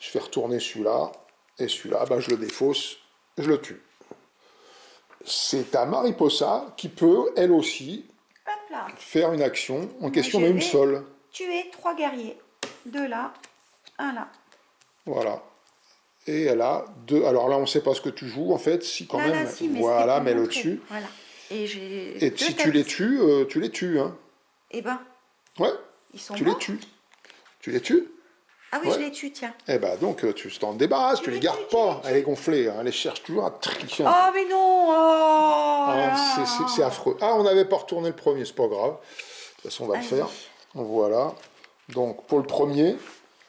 je fais retourner celui-là, et celui-là, je le défausse, je le tue. C'est à Mariposa qui peut, elle aussi, faire une action en question d'une seule. Tuer 3 guerriers. 2 là, 1 là. Voilà. Et elle a 2. Alors là, on ne sait pas ce que tu joues, en fait. Si, quand Là, même. là, si, mais Voilà, c'était pour mets-le montrer. dessus. Voilà. Et j'ai Et deux si tu les tapis. tu les tues, hein. Eh ben, Ouais, ils sont tu les morts. tues. Tu les tues. Ah oui, Ouais. je les tue, tiens. Eh ben donc, tu t'en débarrasses, tu les gardes pas. Elle est gonflée, hein. Elle cherche toujours à tricher un peu. Oh, mais non! Oh Ah, c'est là! affreux. Ah, on n'avait pas retourné le premier, c'est pas grave. De toute façon, on va le faire. Vas-y. Voilà. Donc, pour le premier,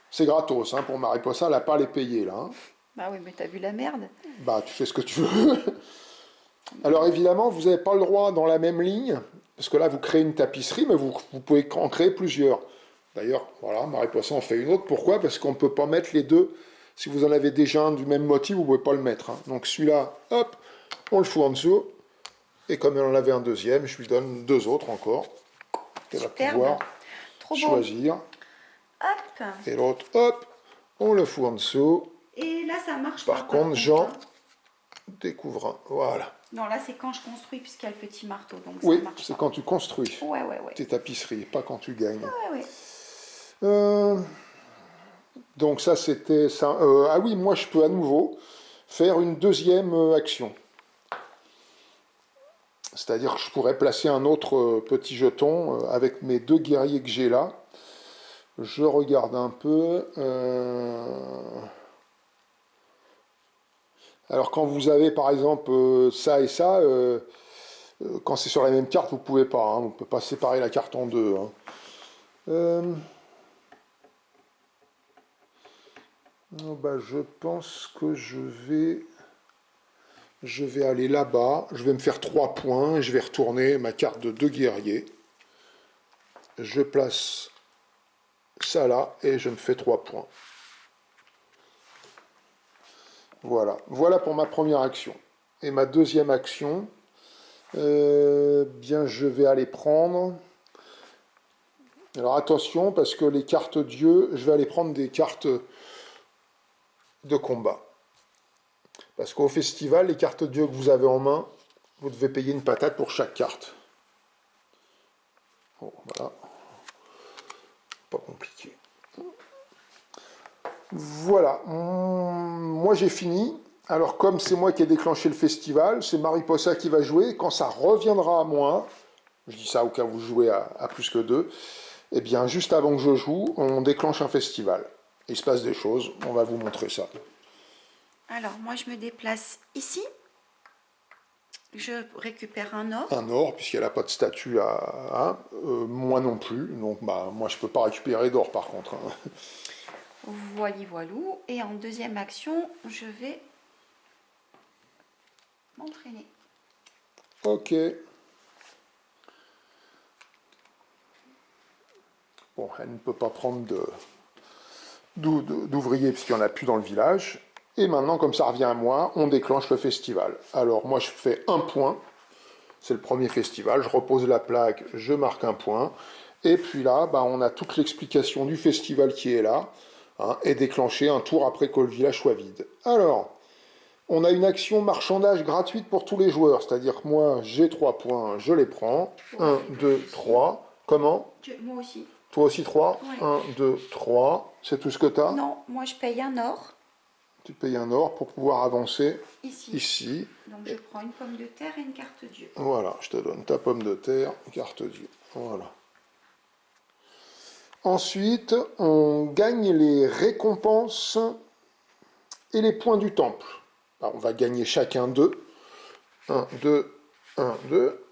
c'est gratos, hein, pour Mariposa, elle n'a pas à les payer, là, hein. Bah oui, mais t'as vu la merde? Bah, tu fais ce que tu veux. Alors, évidemment, vous n'avez pas le droit dans la même ligne, parce que là, vous créez une tapisserie, mais vous pouvez en créer plusieurs. D'ailleurs, voilà, Mariposa en fait une autre. Pourquoi? Parce qu'on ne peut pas mettre les deux. Si vous en avez déjà un du même motif, vous ne pouvez pas le mettre, hein. Donc, celui-là, hop, on le fout en dessous. Et comme elle en avait un deuxième, je lui donne 2 autres encore. Elle va Superbe. pouvoir Trop beau. choisir. Hop. Et l'autre, hop, on le fout en dessous. Et là, ça marche Par pas, contre, Jean hein. découvre un. Voilà. Non, là, c'est quand je construis, puisqu'il y a le petit marteau, donc Oui, ça marche c'est pas. quand tu construis Ouais, ouais, ouais. tes tapisseries, pas quand tu gagnes. Ouais, ouais. Euh, donc ça, c'était ça. Ah oui, moi, je peux à nouveau faire une deuxième action. C'est-à-dire que je pourrais placer un autre petit jeton avec mes 2 guerriers que j'ai là. Je regarde un peu. Alors quand vous avez par exemple ça et ça, quand c'est sur la même carte, vous ne pouvez pas. Hein, on ne peut pas séparer la carte en deux. Hein. Non, bah, je pense que je vais aller là-bas. Je vais me faire 3 points. Et je vais retourner ma carte de 2 guerriers. Je place ça là et je me fais 3 points. Voilà. Voilà pour ma première action. Et ma deuxième action, bien je vais aller prendre. Alors attention, parce que les cartes dieux, je vais aller prendre des cartes de combat. Parce qu'au festival, les cartes dieux que vous avez en main, vous devez payer une patate pour chaque carte. Bon, voilà. Pas compliqué. Voilà. Moi j'ai fini. Alors comme c'est moi qui ai déclenché le festival, c'est Mariposa qui va jouer. Quand ça reviendra à moi, je dis ça au cas où vous jouez à plus que 2, eh bien juste avant que je joue, on déclenche un festival. Il se passe des choses, on va vous montrer ça. Alors, moi, je me déplace ici. Je récupère un or. Un or, puisqu'elle n'a pas de statut à moi non plus. Donc bah, moi je peux pas récupérer d'or par contre. Hein. Voili voilou. Et en deuxième action, je vais m'entraîner. Ok. Bon, elle ne peut pas prendre d'ouvriers puisqu'il n'y en a plus dans le village. Et maintenant, comme ça revient à moi, on déclenche le festival. Alors moi, je fais 1 point. C'est le premier festival. Je repose la plaque, je marque 1 point. Et puis là, bah, on a toute l'explication du festival qui est là. Hein, et déclenché un tour après que le village soit vide. Alors, on a une action marchandage gratuite pour tous les joueurs. C'est-à-dire que moi, j'ai 3 points, je les prends. 1, 2, 3. Comment? Moi aussi. Toi aussi 3. Ouais. 1, 2, 3. C'est tout ce que tu as? Non, moi je paye un or. Tu payes un or pour pouvoir avancer Ici. Donc je prends une pomme de terre et une carte dieu. Voilà, je te donne ta pomme de terre, carte dieu. Voilà. Ensuite, on gagne les récompenses et les points du temple. Alors, on va gagner chacun 2. 1, 2, 1, 2.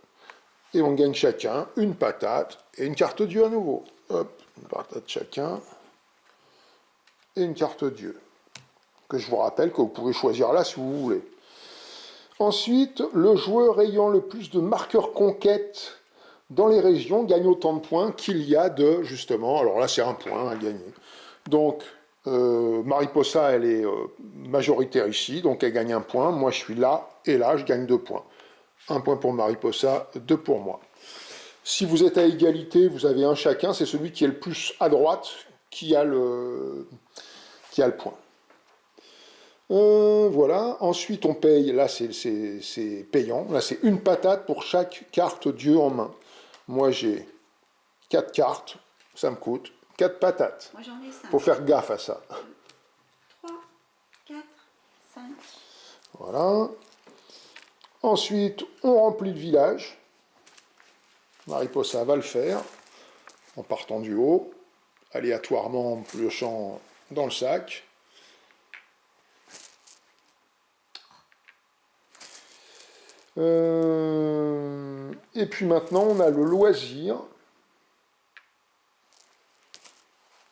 Et on gagne chacun une patate et une carte dieu à nouveau. Hop, une patate chacun. Et une carte dieu. Que je vous rappelle que vous pouvez choisir là si vous voulez. Ensuite, le joueur ayant le plus de marqueurs conquête dans les régions gagne autant de points qu'il y a de, justement, alors là c'est 1 point à gagner. Donc, Mariposa, elle est majoritaire ici, donc elle gagne 1 point. Moi je suis là, et là je gagne 2 points. 1 point pour Mariposa, 2 pour moi. Si vous êtes à égalité, vous avez un chacun, c'est celui qui est le plus à droite qui a le point. Voilà, ensuite on paye, là c'est payant, là c'est une patate pour chaque carte dieu en main. Moi j'ai 4 cartes, ça me coûte 4 patates. Moi j'en ai 5. Faut faire gaffe à ça. 3, 4, 5. Voilà. Ensuite, on remplit le village. Mariposa va le faire en partant du haut, aléatoirement en piochant dans le sac. Et puis maintenant, on a le loisir.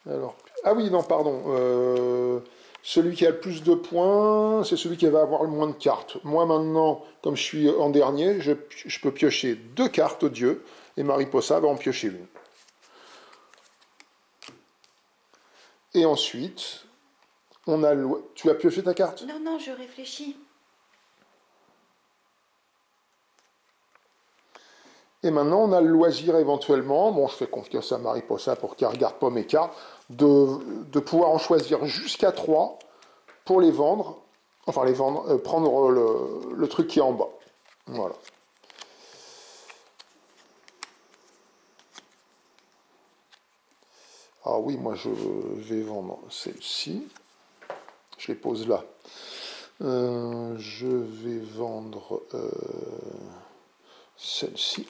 Alors, ah oui, non, pardon. Celui qui a le plus de points, c'est celui qui va avoir le moins de cartes. Moi, maintenant, comme je suis en dernier, je peux piocher 2 cartes Dieu, et Mariposa va en piocher une. Et ensuite, on a le... Tu as pioché ta carte? Non, non, je réfléchis. Et maintenant, on a le loisir éventuellement, bon, je fais confiance à Mariposa pour qu'elle ne regarde pas mes cartes, de pouvoir en choisir jusqu'à 3 pour les vendre, enfin les vendre, prendre le truc qui est en bas. Voilà. Ah oui, moi je vais vendre celle-ci. Je les pose là. Je vais vendre celle-ci.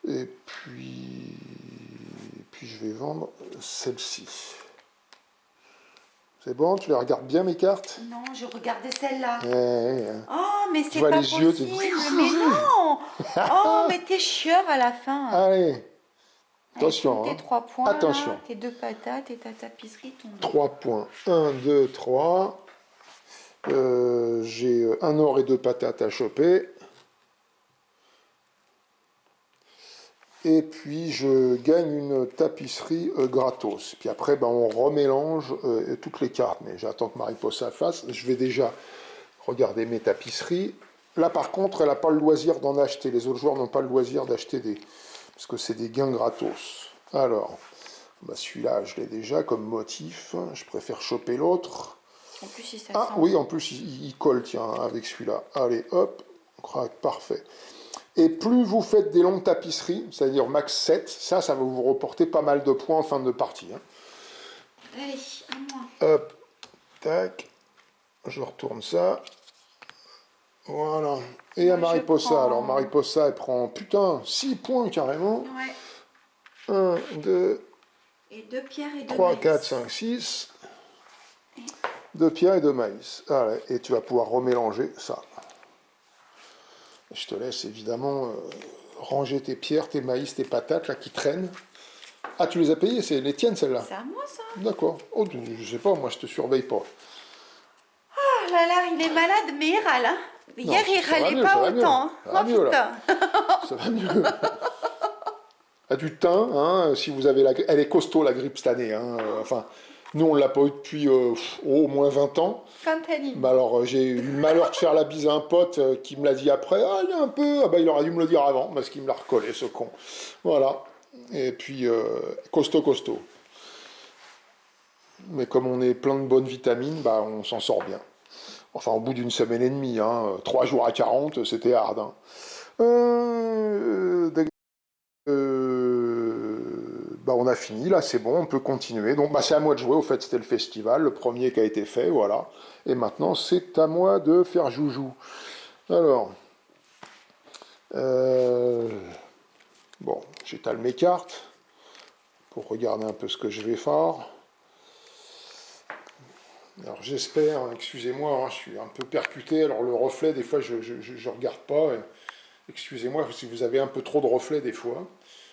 Et puis je vais vendre celle-ci. C'est bon, tu les regardes bien mes cartes? Non, je regardais celle-là. Ouais. Oh, mais c'est vois pas les yeux, possible. Mais non. Oh, mais t'es chieur à la fin. Allez, Allez, attention. prends tes 3 points, Attention. là, tes 2 patates et ta tapisserie tombée. 3 points. 1, 2, 3. J'ai un or et 2 patates à choper. Et puis je gagne une tapisserie gratos. Puis après, ben, on remélange toutes les cartes. Mais j'attends que Mariposa fasse. Je vais déjà regarder mes tapisseries. Là, par contre, elle n'a pas le loisir d'en acheter. Les autres joueurs n'ont pas le loisir d'acheter des... Parce que c'est des gains gratos. Alors, ben, celui-là, je l'ai déjà comme motif. Je préfère choper l'autre. En plus, il Ah oui, en plus, il colle, tiens, avec celui-là. Allez, hop, crac, parfait. Et plus vous faites des longues tapisseries, c'est-à-dire max 7, ça va vous reporter pas mal de points en fin de partie. Hein. Allez, à moi. Hop, tac, je retourne ça. Voilà. Et Moi, à Mariposa, prends... alors Mariposa, elle prend, putain, 6 points carrément. Ouais. 1, 2, Et 2 pierres et 2 3, maïs. 4, 5, 6. 2 pierres et 2 maïs. Allez, et tu vas pouvoir remélanger ça. Je te laisse évidemment ranger tes pierres, tes maïs, tes patates là qui traînent. Ah, tu les as payées, c'est les tiennes celles-là? C'est à moi ça. D'accord. Oh, je sais pas, moi je te surveille pas. Oh là là, il est malade, mais il râle. Hein. Non, Hier, il ça va râlait mieux, pas ça va mieux. autant. Ça va Oh mieux, putain. Ça va mieux. Elle a du thym, hein, si vous avez la... Elle est costaud la grippe cette année. Hein, enfin, nous on l'a pas eu depuis au moins 20 ans. Fentanyl. Bah alors j'ai eu le malheur de faire la bise à un pote qui me l'a dit après. Ah, il y a un peu. Ah bah il aurait dû me le dire avant parce qu'il me l'a recollé ce con. Voilà. Et puis costaud, costaud. Mais comme on est plein de bonnes vitamines, bah on s'en sort bien. Enfin, au bout d'une semaine et demie, hein, 3 jours à 40, c'était hard. Hein. Bah, on a fini, là, c'est bon, on peut continuer. Donc, bah, c'est à moi de jouer, au fait, c'était le festival, le premier qui a été fait, voilà. Et maintenant, c'est à moi de faire joujou. Alors, bon, j'étale mes cartes pour regarder un peu ce que je vais faire. Alors j'espère, hein, excusez-moi, hein, je suis un peu percuté, alors le reflet, des fois, je regarde pas. Excusez-moi si vous avez un peu trop de reflets des fois.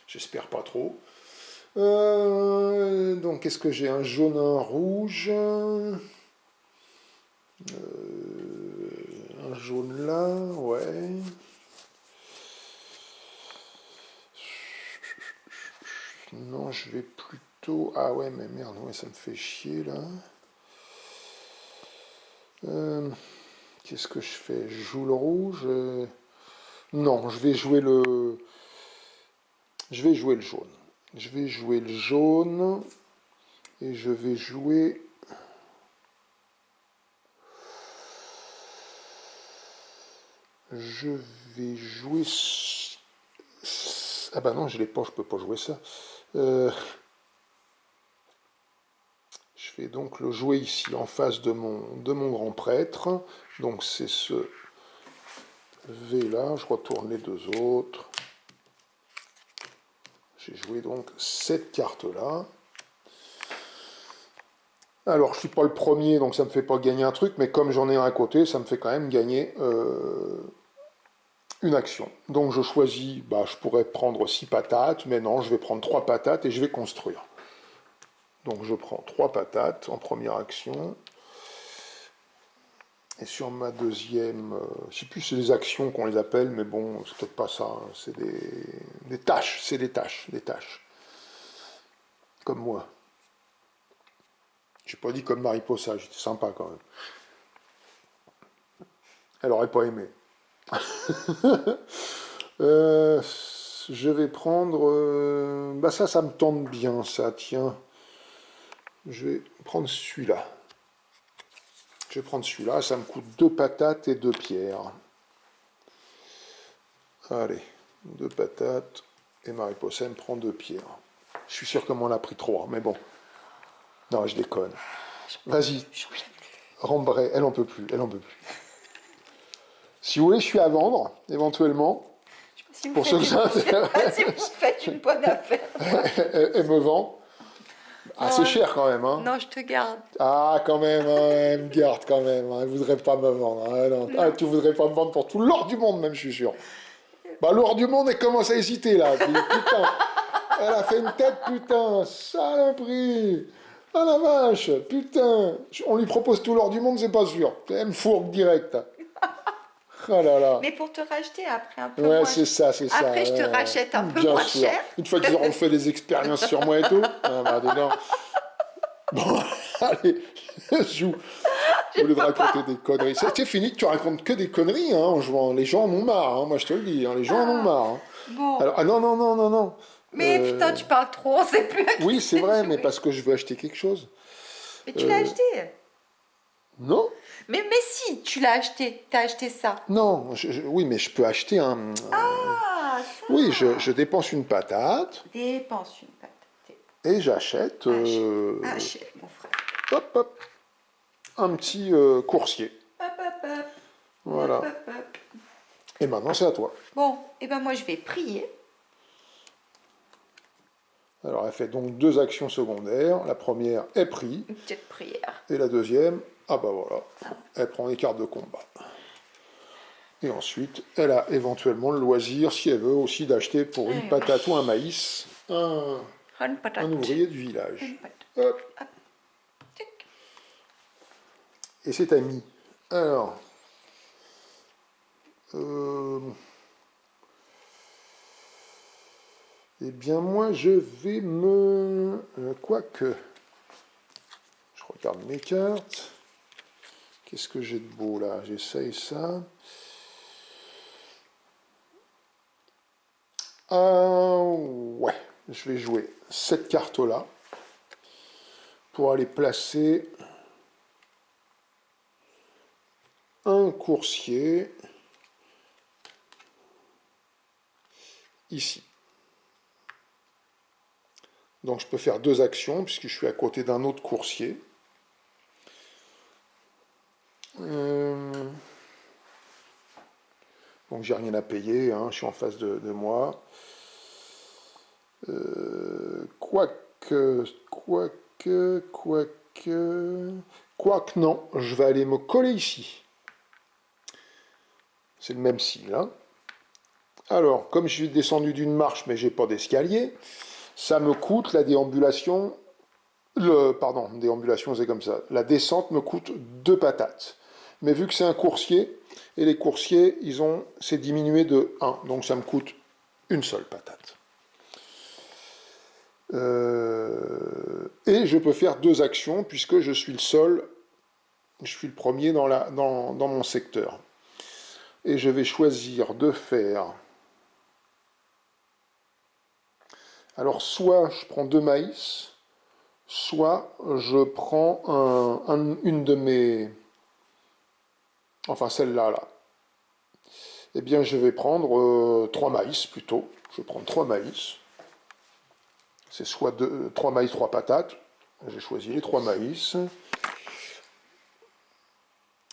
J'espère pas trop. Donc, est-ce que j'ai un jaune, un rouge un jaune là, ouais. Non, je vais plutôt... Ah ouais, mais merde, ouais, ça me fait chier là. Qu'est-ce que je fais? Je joue le rouge Non, je vais jouer le... Je vais jouer le jaune. Je vais jouer le jaune. Et je vais jouer... Je vais jouer... Ah bah non, je l'ai pas, je peux pas jouer ça. Je vais donc le jouer ici, en face de mon grand prêtre. Donc c'est ce V là, je retourne les deux autres. J'ai joué donc cette carte-là. Alors, je ne suis pas le premier, donc ça ne me fait pas gagner un truc, mais comme j'en ai un à côté, ça me fait quand même gagner une action. Donc je choisis, je pourrais prendre 6 patates, mais non, je vais prendre 3 patates et je vais construire. Donc je prends 3 patates en première action. Et sur ma deuxième, je ne sais plus si c'est des actions qu'on les appelle, mais bon, c'est peut-être pas ça, hein, c'est des tâches, c'est des tâches. Comme moi. J'ai pas dit comme Mariposa, j'étais sympa quand même. Elle aurait pas aimé. Je vais prendre... ça me tente bien, ça, tiens. Je vais prendre celui-là. Je vais prendre celui-là, ça me coûte 2 patates et 2 pierres. Allez, 2 patates, et Mariposa me prend 2 pierres. Je suis sûr qu'on m'en a pris 3, mais bon. Non, je déconne. Vas-y, Rembray, elle en peut plus, elle en peut plus. Si vous voulez, je suis à vendre, éventuellement. Si vous faites une bonne affaire. Elle me vend. Ah, c'est cher quand même, hein. Non, je te garde. Ah, quand même, hein, elle me garde quand même. Elle ne voudrait pas me vendre. Hein, non. Ah, tu voudrais pas me vendre pour tout l'or du monde, même, je suis sûr. L'or du monde, elle commence à hésiter, là. Putain, elle a fait une tête, putain, saloperie. Ah la vache, putain. On lui propose tout l'or du monde, c'est pas sûr. Elle me fourgue direct. Oh là là. Mais pour te racheter après un peu ouais, moins. c'est ça, c'est ça. Après, je te rachète un peu moins cher. Une fois qu'ils auront fait des expériences sur moi et tout. Bon, allez, joue. Au lieu de raconter des conneries. C'est fini que tu racontes que des conneries hein, en jouant. Les gens en ont marre, hein, moi je te le dis. Hein, les gens en ont marre. Hein. Bon. Alors, non. Mais putain, tu parles trop, on sait plus à qui oui, c'est vrai, jouer. mais parce que je veux acheter quelque chose. Mais tu l'as acheté. Non. Mais si, tu l'as acheté. T'as acheté ça. Non, oui, mais je peux acheter un... Ah, ça. Oui, je dépense une patate. Dépense une patate. Et j'achète... Achète, mon frère. Hop. Un petit coursier. Hop. Voilà. Hop. Et maintenant, c'est à toi. Bon, et ben moi, je vais prier. Alors, elle fait donc 2 actions secondaires. La première est prise. Une petite prière. Et la deuxième, voilà. Elle prend les cartes de combat. Et ensuite, elle a éventuellement le loisir, si elle veut, aussi d'acheter pour une patate ou un maïs, un ouvrier du village. Hop. Et c'est ami. Alors, eh bien moi je vais quoique, je regarde mes cartes. Qu'est-ce que j'ai de beau là? J'essaye ça. Ouais, je vais jouer cette carte-là pour aller placer un coursier ici. Donc je peux faire 2 actions puisque je suis à côté d'un autre coursier. Donc j'ai rien à payer, hein, je suis en face de moi. Quoique non, je vais aller me coller ici. C'est le même signe, hein. Alors, comme je suis descendu d'une marche, mais j'ai pas d'escalier, ça me coûte la déambulation. Déambulation, c'est comme ça. La descente me coûte 2 patates. Mais vu que c'est un coursier, et les coursiers, c'est diminué de 1. Donc ça me coûte une seule patate. Et je peux faire 2 actions, puisque je suis le seul, je suis le premier dans mon secteur. Et je vais choisir de faire... Alors, soit je prends 2 maïs, soit je prends une de mes... Enfin, celle-là, là. Eh bien, je vais prendre 3 maïs, plutôt. Je vais prendre 3 maïs. C'est soit 3 maïs, 3 patates. J'ai choisi les 3 maïs.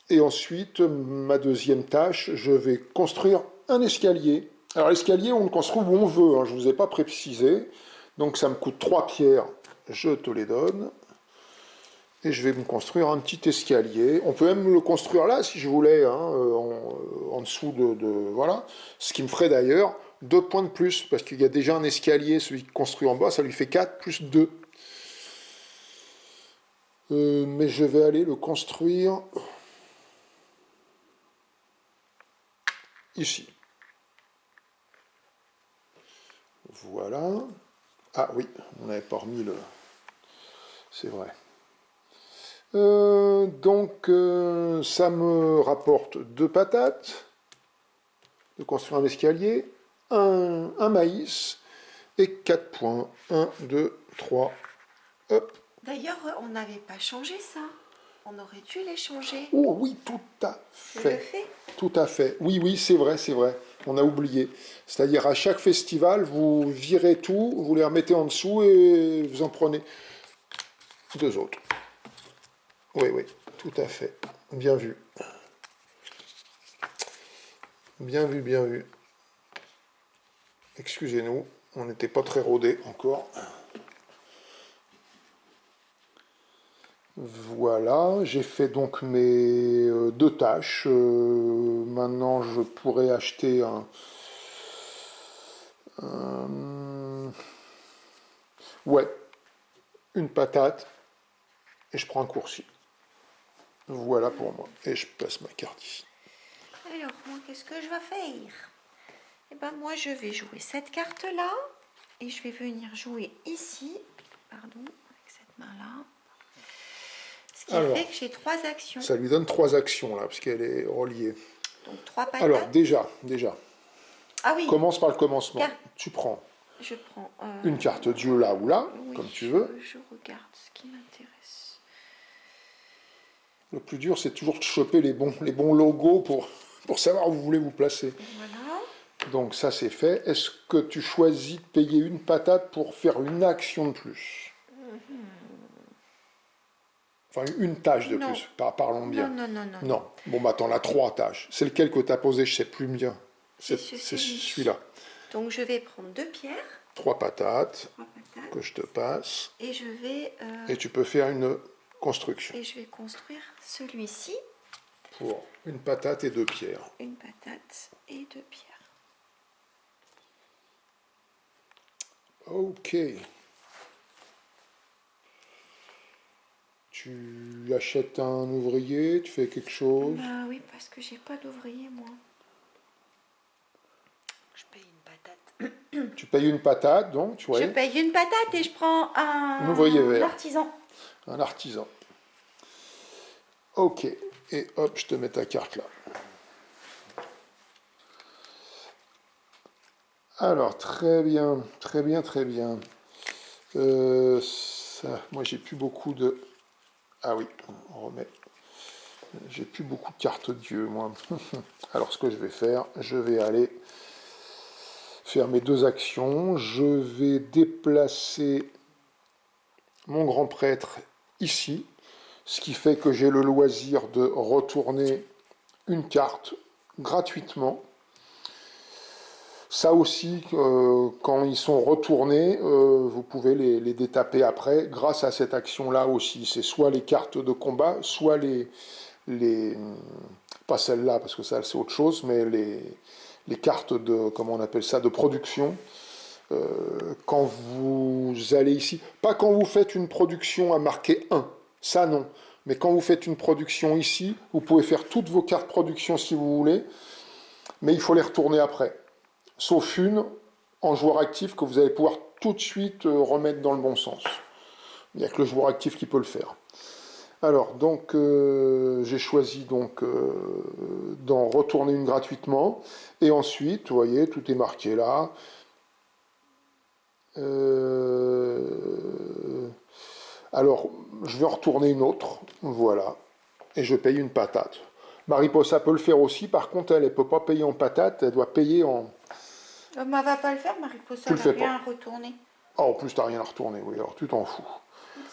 Et ensuite, ma deuxième tâche, je vais construire un escalier. Alors l'escalier, on le construit où on veut, hein, je ne vous ai pas précisé. Donc ça me coûte 3 pierres, je te les donne. Et je vais me construire un petit escalier. On peut même le construire là, si je voulais, hein, en dessous voilà. Ce qui me ferait d'ailleurs 2 points de plus, parce qu'il y a déjà un escalier, celui construit en bas, ça lui fait 4 plus 2. Mais je vais aller le construire ici. Voilà. Ah oui, on n'avait pas remis le... C'est vrai. Donc, ça me rapporte 2 patates, de construire un escalier, un maïs, et 4 points. 1, 2, 3, hop. D'ailleurs, on n'avait pas changé ça. On aurait dû les changer. Oh oui, tout à Je fait. le fais. Tout à fait. Oui, oui, c'est vrai, c'est vrai. On a oublié. C'est-à-dire, à chaque festival, vous virez tout, vous les remettez en dessous et vous en prenez 2 autres. Oui, oui, tout à fait. Bien vu. Bien vu, bien vu. Excusez-nous, on n'était pas très rodés encore. Voilà, j'ai fait donc mes 2 tâches. Maintenant, je pourrais acheter ouais, une patate et je prends un coursier. Voilà pour moi. Et je passe ma carte ici. Alors, moi, qu'est-ce que je vais faire? Eh ben, moi, je vais jouer cette carte-là et je vais venir jouer ici, pardon, avec cette main-là. Ce qui Alors, fait que j'ai 3 actions. Ça lui donne 3 actions là, parce qu'elle est reliée. Donc, 3 patates. Alors, déjà, Ah oui, commence par le commencement. Carte. Tu prends je prends une carte Dieu là ou là, oui, comme tu veux. Je regarde ce qui m'intéresse. Le plus dur, c'est toujours de choper les bons logos pour savoir où vous voulez vous placer. Voilà. Donc ça, c'est fait. Est-ce que tu choisis de payer une patate pour faire une action de plus? Enfin, une tâche de Non. plus, parlons bien. Non, non, non, non. Non. Bon, bah, t'en as 3 tâches. C'est lequel que tu as posé, je sais plus bien. C'est celui-là. Donc, je vais prendre 2 pierres. 3 patates 3 patates. que je te passe. Et je vais... Et tu peux faire une construction. Et je vais construire celui-ci. Pour une patate et 2 pierres. Une patate et 2 pierres. Ok. Tu achètes un ouvrier, tu fais quelque chose. Bah oui, parce que j'ai pas d'ouvrier, moi. Je paye une patate. Tu payes une patate, donc, tu vois. Je paye une patate et je prends un ouvrier vert. artisan. Un artisan. Ok. Et hop, je te mets ta carte là. Alors, très bien, très bien, très bien. Moi, j'ai plus beaucoup de... Ah oui, on remet. J'ai plus beaucoup de cartes Dieu, moi. Alors, ce que je vais faire, je vais aller faire mes 2 actions. Je vais déplacer mon grand prêtre ici, ce qui fait que j'ai le loisir de retourner une carte gratuitement. Ça aussi, quand ils sont retournés, vous pouvez les détaper après, grâce à cette action-là aussi. C'est soit les cartes de combat, soit pas celle-là, parce que ça c'est autre chose, mais les cartes de, comment on appelle ça, de production. Quand vous allez ici, pas quand vous faites une production à marquer 1, ça non, mais quand vous faites une production ici, vous pouvez faire toutes vos cartes production si vous voulez, mais il faut les retourner après. Sauf une en joueur actif que vous allez pouvoir tout de suite remettre dans le bon sens. Il n'y a que le joueur actif qui peut le faire. Alors, donc, j'ai choisi donc d'en retourner une gratuitement. Et ensuite, vous voyez, tout est marqué là. Alors, je vais en retourner une autre. Voilà. Et je paye une patate. Mariposa peut le faire aussi. Par contre, elle ne peut pas payer en patate. Elle doit payer en... Elle ne va pas le faire, Mariposa, Tu le elle fais n'a rien pas. à retourner. Ah, en plus, tu n'as rien à retourner. Oui, alors tu t'en fous.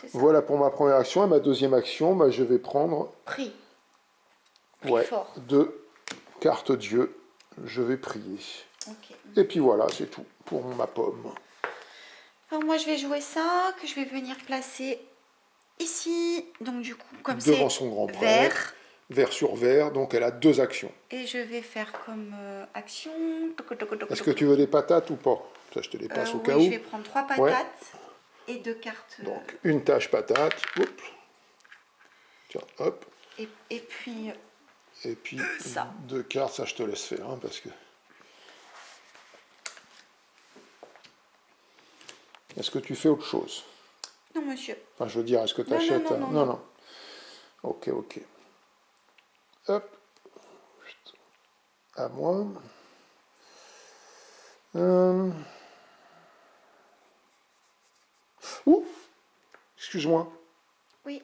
c'est ça. Voilà pour ma première action. Et ma deuxième action, bah, je vais prendre Prie. ouais, Fort. 2 cartes Dieu. Je vais prier. Ok. Et puis voilà, c'est tout pour ma pomme. Alors moi je vais jouer ça, que je vais venir placer ici. Donc du coup, comme Devant c'est son grand prêtre. vert. Vert sur vert, donc elle a 2 actions. Et je vais faire comme action. Est-ce que tu veux des patates ou pas? Ça, je te les passe au cas Oui, où. je vais prendre 3 patates Ouais. et 2 cartes. Donc, une tâche patate. Oups. Tiens, hop. Et puis Et puis, ça. 2 cartes, ça je te laisse faire, hein, parce que... Est-ce que tu fais autre chose? Non, monsieur. Enfin, je veux dire, est-ce que tu Non, achètes... non, non, non, non. Ok, ok. Hop. À moi. Ouh! Excuse-moi. Oui.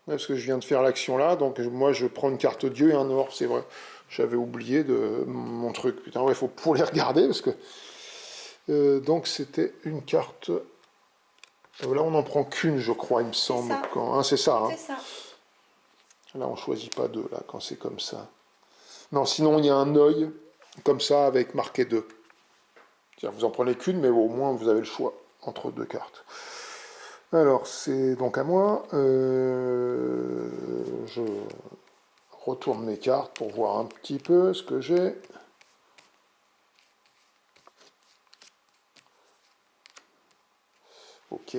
Ouais, parce que je viens de faire l'action là, donc moi je prends une carte Dieu et un or, c'est vrai. J'avais oublié de mon truc. Putain, ouais, il faut pour les regarder, parce que... donc c'était une carte... là, on n'en prend qu'une, je crois, il me semble. Ça. Quand... Hein, c'est ça, hein. C'est ça. Là, on choisit pas 2, là, quand c'est comme ça. Non, sinon, il y a un œil, comme ça, avec marqué 2. Vous en prenez qu'une, mais au moins, vous avez le choix entre 2 cartes. Alors, c'est donc à moi. Je retourne mes cartes pour voir un petit peu ce que j'ai. Ok.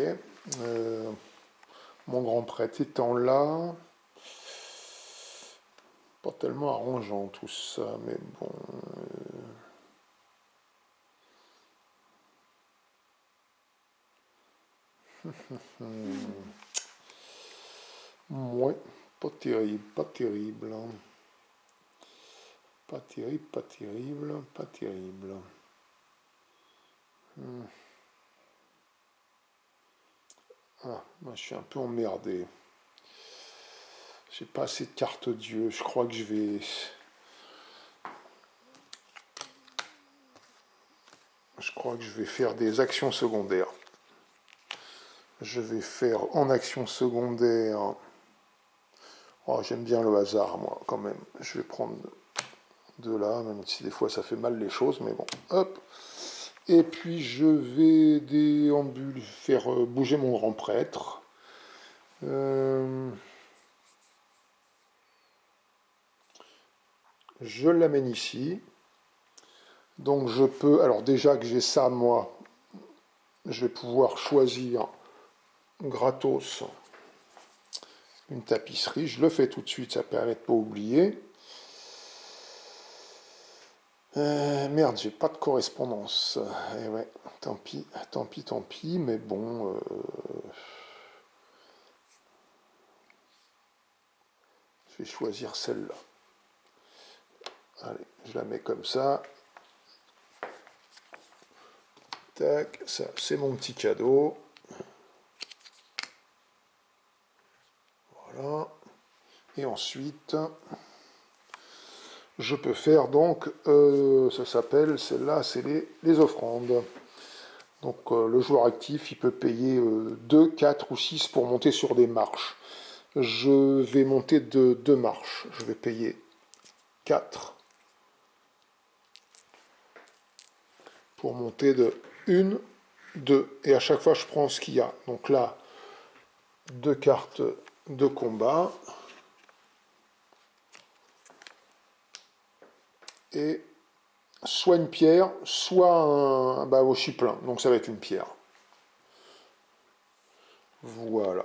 Mon grand prêtre étant là. Pas tellement arrangeant tout ça, mais bon. Ouais, pas terrible, pas terrible. Pas terrible, pas terrible, pas terrible. Ah, moi je suis un peu emmerdé. J'ai pas assez de cartes Dieu. Je crois que je vais... Je crois que je vais faire des actions secondaires. Je vais faire en action secondaire... Oh, j'aime bien le hasard, moi, quand même. Je vais prendre de là, même si des fois ça fait mal les choses, mais bon. Hop. Et puis je vais déambuler, faire bouger mon grand prêtre. Je l'amène ici. Donc je peux, alors déjà que j'ai ça, moi, je vais pouvoir choisir gratos une tapisserie. Je le fais tout de suite, ça permet de ne pas oublier. Merde, j'ai pas de correspondance. Eh ouais, tant pis, tant pis, tant pis, mais bon... je vais choisir celle-là. Allez, je la mets comme ça. Tac, ça c'est mon petit cadeau. Voilà. Et ensuite, je peux faire donc, ça s'appelle, celle-là, c'est les offrandes. Donc le joueur actif, il peut payer 2, 4 ou 6 pour monter sur des marches. Je vais monter de 2 marches. Je vais payer 4 pour monter de 1, 2. Et à chaque fois, je prends ce qu'il y a. Donc là, 2 cartes de combat. Et soit une pierre, soit un... Bah, je suis plein, donc ça va être une pierre. Voilà.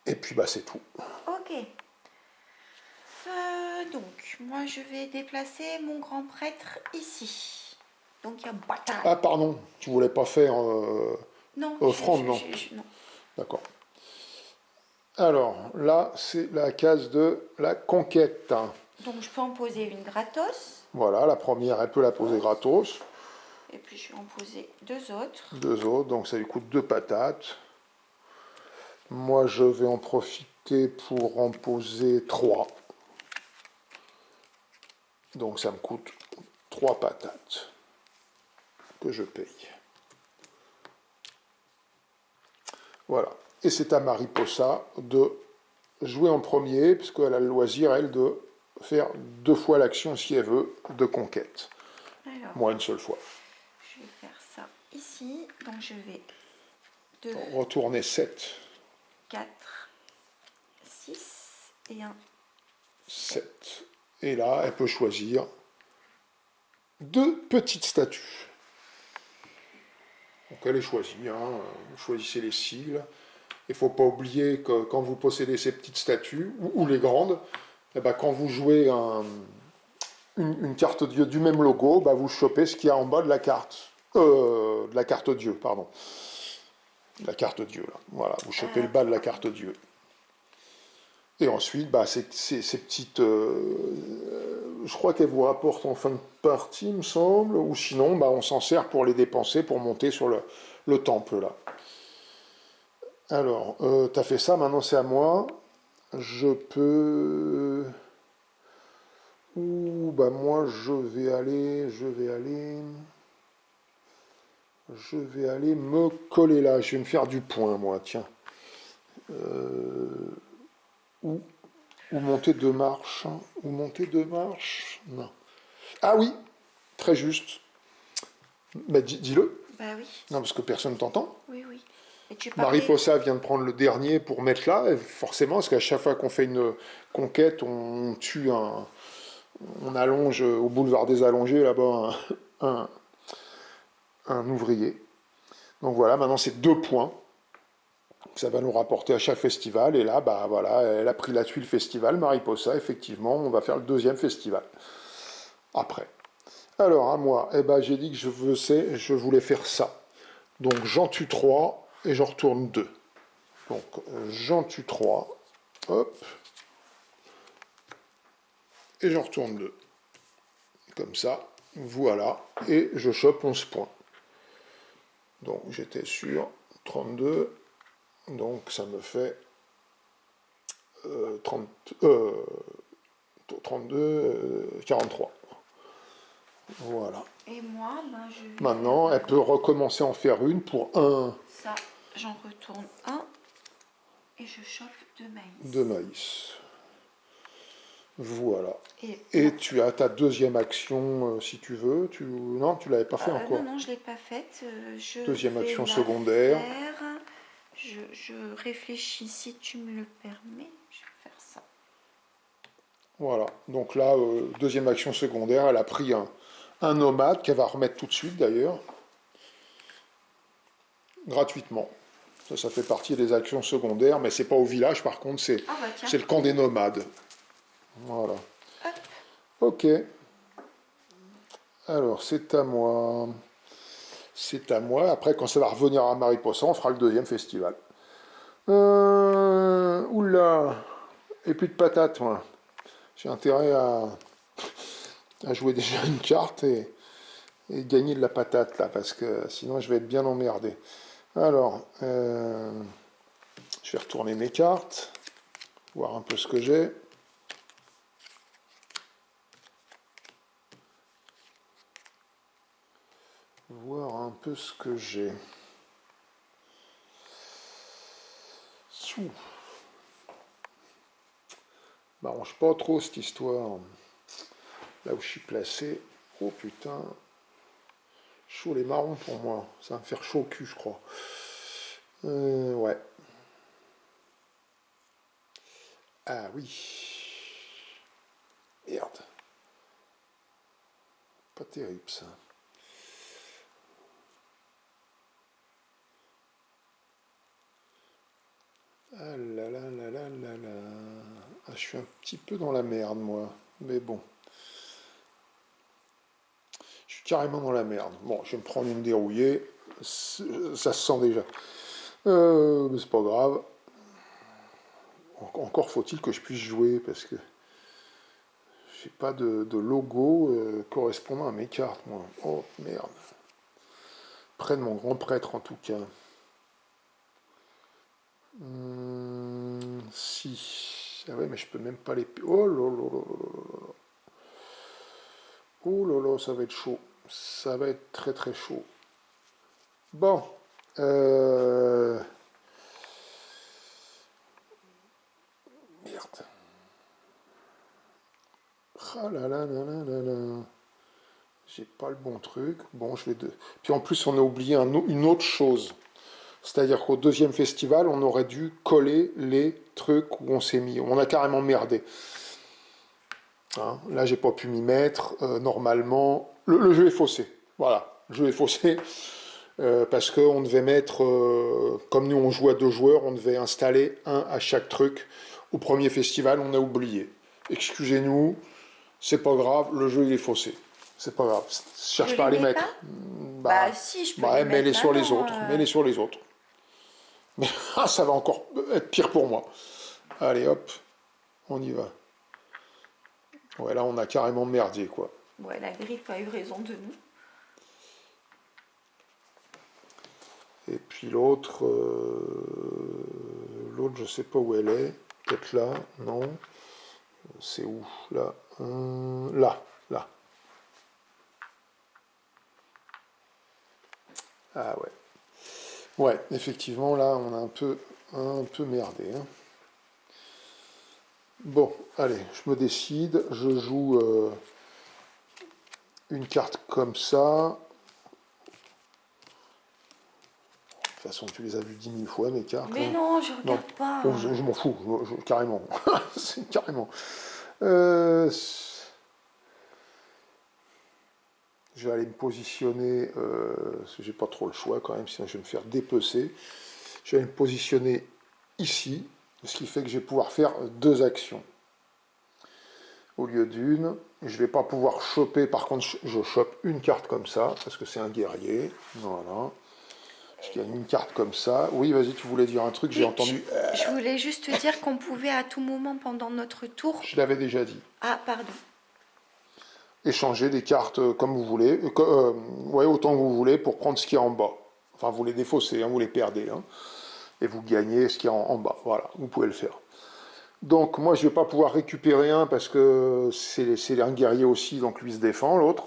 Et puis, bah, c'est tout. Ok. Donc, moi, je vais déplacer mon grand prêtre ici. Donc, il y a bataille. Ah, pardon, tu voulais pas faire Non, offrande, non? non. D'accord. Alors, là, c'est la case de la conquête. Donc, je peux en poser une gratos. Voilà, la première, elle peut la poser gratos. Et puis, je vais en poser 2 autres. 2 autres, donc ça lui coûte 2 patates. Moi, je vais en profiter pour en poser 3. Donc, ça me coûte 3 patates que je paye. Voilà. Et c'est à Mariposa de jouer en premier, puisqu'elle a le loisir, elle, de faire 2 fois l'action, si elle veut, de conquête. Alors, Moi, une seule fois. je vais faire ça ici. Donc, je vais 2, Retourner 7. 4, 6 et 1. 7. Et là, elle peut choisir 2 petites statues. Donc elle est choisie, hein. Vous choisissez les sigles. Il ne faut pas oublier que quand vous possédez ces petites statues, ou les grandes, eh ben, quand vous jouez une carte Dieu du même logo, bah, vous chopez ce qu'il y a en bas de la carte. De la carte Dieu, pardon. La carte Dieu, là. Voilà, vous chopez le bas de la carte Dieu. Et ensuite, bah, ces petites... je crois qu'elles vous rapportent en fin de partie, il me semble, ou sinon, bah, on s'en sert pour les dépenser, pour monter sur le temple, là. Alors, tu as fait ça, maintenant c'est à moi. Je peux... Ouh, bah moi je vais me coller là. Je vais me faire du point, moi, tiens. Ou, ou monter 2 marches. Hein. Ou monter 2 marches. Non. Ah oui, très juste. Bah, dis-le. Bah oui, Non, parce que personne t'entend. oui, oui. Et tu parlais... Mariposa vient de prendre le dernier pour mettre là, et forcément, parce qu'à chaque fois qu'on fait une conquête, on tue on allonge au boulevard des Allongés là-bas un ouvrier. Donc voilà, maintenant c'est 2 points. Ça va nous rapporter à chaque festival. Et là, bah voilà, elle a pris la tuile festival, Mariposa, effectivement, on va faire le 2e festival. Après. Alors à moi, eh ben, j'ai dit que je voulais faire ça. Donc j'en tue 3 et j'en retourne 2. Donc j'en tue 3, hop, et j'en retourne 2. Comme ça, voilà, et je chope 11 points. Donc j'étais sur 32, donc ça me fait 43. Voilà. Et moi, ben, je vais Maintenant, faire elle peut recommencer à en faire une pour ça. J'en retourne 1 et je chope 2 maïs. de maïs. Voilà. Et Et tu as ta 2e action, si tu veux. Non, tu l'avais pas fait encore. non, je ne l'ai pas faite. Je 2e vais action la secondaire. faire. Je réfléchis, si tu me le permets. Je vais faire ça. Voilà. Donc là, 2e action secondaire, elle a pris un nomade qu'elle va remettre tout de suite d'ailleurs. Gratuitement. Ça fait partie des actions secondaires, mais c'est pas au village, par contre, c'est le camp des nomades. Voilà. Hop. Ok. Alors, c'est à moi. C'est à moi. Après, quand ça va revenir à Mariposa, on fera le 2e festival. Oula. Et plus de patates, moi. J'ai intérêt à jouer déjà une carte et gagner de la patate, là, parce que sinon, je vais être bien emmerdé. Alors, je vais retourner mes cartes, voir un peu ce que j'ai. Voir un peu ce que j'ai. M'arrange pas trop cette histoire. Là où je suis placé. Oh putain. Chaud les marrons pour moi. Ça va me faire chaud au cul, je crois. Ouais. Ah oui. Merde. Pas terrible ça. Ah là là là là là là. Ah, je suis un petit peu dans la merde, moi. Mais bon. Je suis carrément dans la merde. Bon, je vais me prendre une dérouillée. Ça se sent déjà. Mais c'est pas grave. Encore faut-il que je puisse jouer, parce que j'ai pas de logo correspondant à mes cartes, moi. Oh, merde. Près de mon grand prêtre, en tout cas. Si. Ah ouais, mais je peux même pas les... Oh là là là là là là. Oh là là, ça va être chaud. Ça va être très très chaud. Bon. là là là là là là. J'ai pas le bon truc. Bon, je vais de. Puis en plus, on a oublié une autre chose. C'est-à-dire qu'au deuxième festival, on aurait dû coller les trucs où on s'est mis. On a carrément merdé. Hein, là, j'ai pas pu m'y mettre. Normalement, le jeu est faussé. Voilà, le jeu est faussé. Parce qu'on devait mettre, comme nous on joue à 2 joueurs, on devait installer un à chaque truc. Au premier festival, on a oublié. Excusez-nous, c'est pas grave, le jeu il est faussé. C'est pas grave, cherche Je pas les à les mets mettre. pas. Bah si, je peux les mettre mets-les sur les maintenant. autres, mets-les sur les autres. Mais ça va encore être pire pour moi. Allez hop, on y va. Ouais, là on a carrément merdé quoi. Ouais, la griffe a eu raison de nous. Et puis l'autre, je sais pas où elle est. Peut-être là, non. C'est où? Là, là, là. Ah ouais. Ouais, effectivement, là, on a un peu merdé. Hein. Bon, allez, je me décide. Je joue une carte comme ça. De toute façon, tu les as vues 10 000 fois, mes cartes. Mais hein. non, je regarde pas. Bon, je m'en fous, carrément. C'est carrément. Je vais aller me positionner, parce que j'ai pas trop le choix quand même, sinon je vais me faire dépecer. Je vais me positionner ici, ce qui fait que je vais pouvoir faire 2 actions au lieu d'une. Je vais pas pouvoir choper, par contre je chope une carte comme ça, parce que c'est un guerrier. Voilà. Je gagne une carte comme ça. Oui, vas-y, tu voulais dire un truc, j'ai entendu. Je voulais juste te dire qu'on pouvait à tout moment pendant notre tour. Je l'avais déjà dit. Ah, pardon. Échanger des cartes comme vous voulez, ouais, autant que vous voulez pour prendre ce qui est en bas. Enfin, vous les défaussez, hein, vous les perdez, hein, et vous gagnez ce qui est en bas. Voilà, vous pouvez le faire. Donc, moi, je ne vais pas pouvoir récupérer un parce que c'est un guerrier aussi, donc lui se défend, l'autre.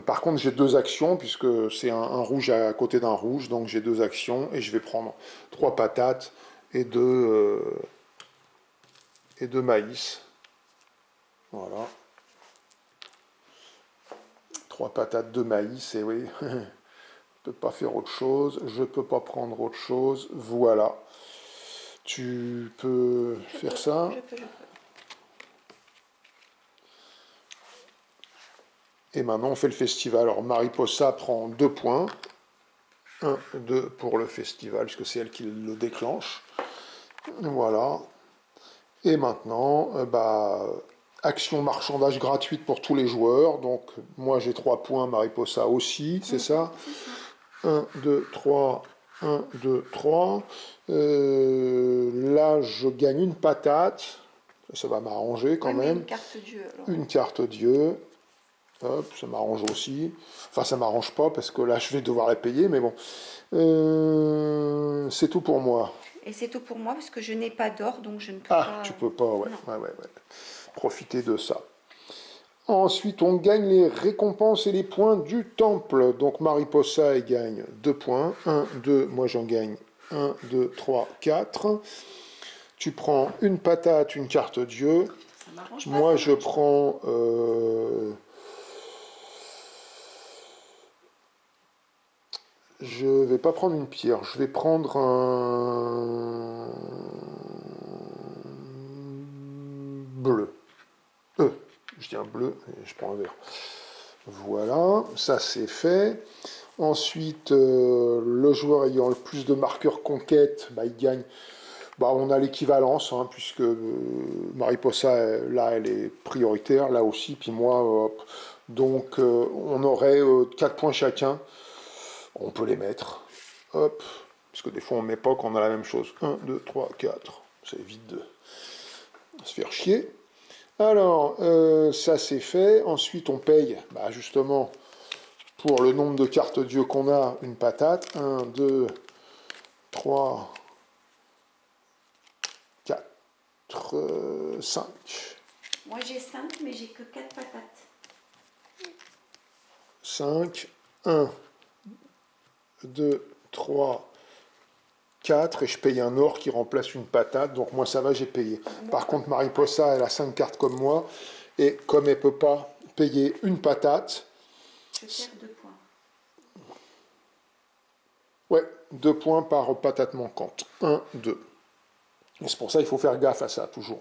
Par contre, j'ai 2 actions, puisque c'est un rouge à côté d'un rouge, donc j'ai 2 actions, et je vais prendre 3 patates et 2 maïs. Voilà. 3 patates, 2 maïs, et oui, je ne peux pas faire autre chose, je ne peux pas prendre autre chose, voilà. Tu peux faire ça. Je peux. Et maintenant, on fait le festival. Alors, Mariposa prend 2 points. 1, 2 pour le festival, puisque c'est elle qui le déclenche. Voilà. Et maintenant, action marchandage gratuite pour tous les joueurs. Donc, moi, j'ai 3 points, Mariposa aussi, c'est ça? 1, 2, 3, 1, 2, 3. Là, je gagne une patate. Ça va m'arranger quand même. Une carte Dieu. Alors. Une carte Dieu. Hop, ça m'arrange aussi. Enfin, ça m'arrange pas parce que là, je vais devoir la payer, mais bon. C'est tout pour moi. Et c'est tout pour moi parce que je n'ai pas d'or, donc je ne peux pas. pas... Tu peux pas, ouais. Ouais. Profiter de ça. Ensuite, on gagne les récompenses et les points du temple. Donc, Mariposa, elle gagne 2 points. 1, 2, moi j'en gagne 1, 2, 3, 4. Tu prends une patate, une carte Dieu. Ça m'arrange pas, moi, je prends... Je vais pas prendre une pierre, je vais prendre un bleu. Je dis un bleu et je prends un vert. Voilà, ça c'est fait. Ensuite, le joueur ayant le plus de marqueurs conquête, il gagne. On a l'équivalence, hein, puisque Mariposa, là, elle est prioritaire, là aussi, puis moi, hop. Donc, on aurait 4 points chacun. On peut les mettre. Hop. Parce que des fois, on ne met pas quand on a la même chose. 1, 2, 3, 4. Ça évite de se faire chier. Alors, ça c'est fait. Ensuite, on paye, justement, pour le nombre de cartes Dieu qu'on a, une patate. 1, 2, 3, 4, 5. Moi j'ai 5, mais j'ai que 4 patates. 5, 1, 2, 3, 4 et je paye un or qui remplace une patate. Donc moi ça va, j'ai payé. Par contre Mariposa, elle a 5 cartes comme moi. Et comme elle ne peut pas payer une patate... Je perds 2 points. Ouais, 2 points par patate manquante. 1, 2. Et c'est pour ça qu'il faut faire gaffe à ça, toujours.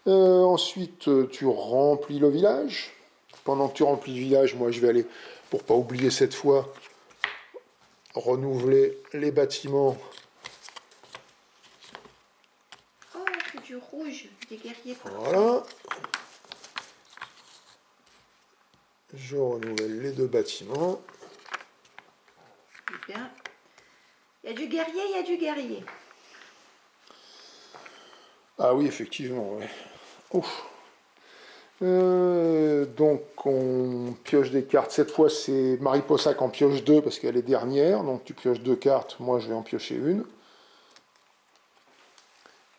Ensuite, tu remplis le village. Pendant que tu remplis le village, moi je vais aller, pour pas oublier cette fois, renouveler les bâtiments. Oh, c'est du rouge, des guerriers partout. Voilà. Je renouvelle les 2 bâtiments. Bien. Il y a du guerrier, il y a du guerrier. Ah oui, effectivement, ouais. Ouf. Donc on pioche des cartes. Cette fois c'est Mariposa qui en pioche 2 parce qu'elle est dernière. Donc tu pioches 2 cartes, moi je vais en piocher une.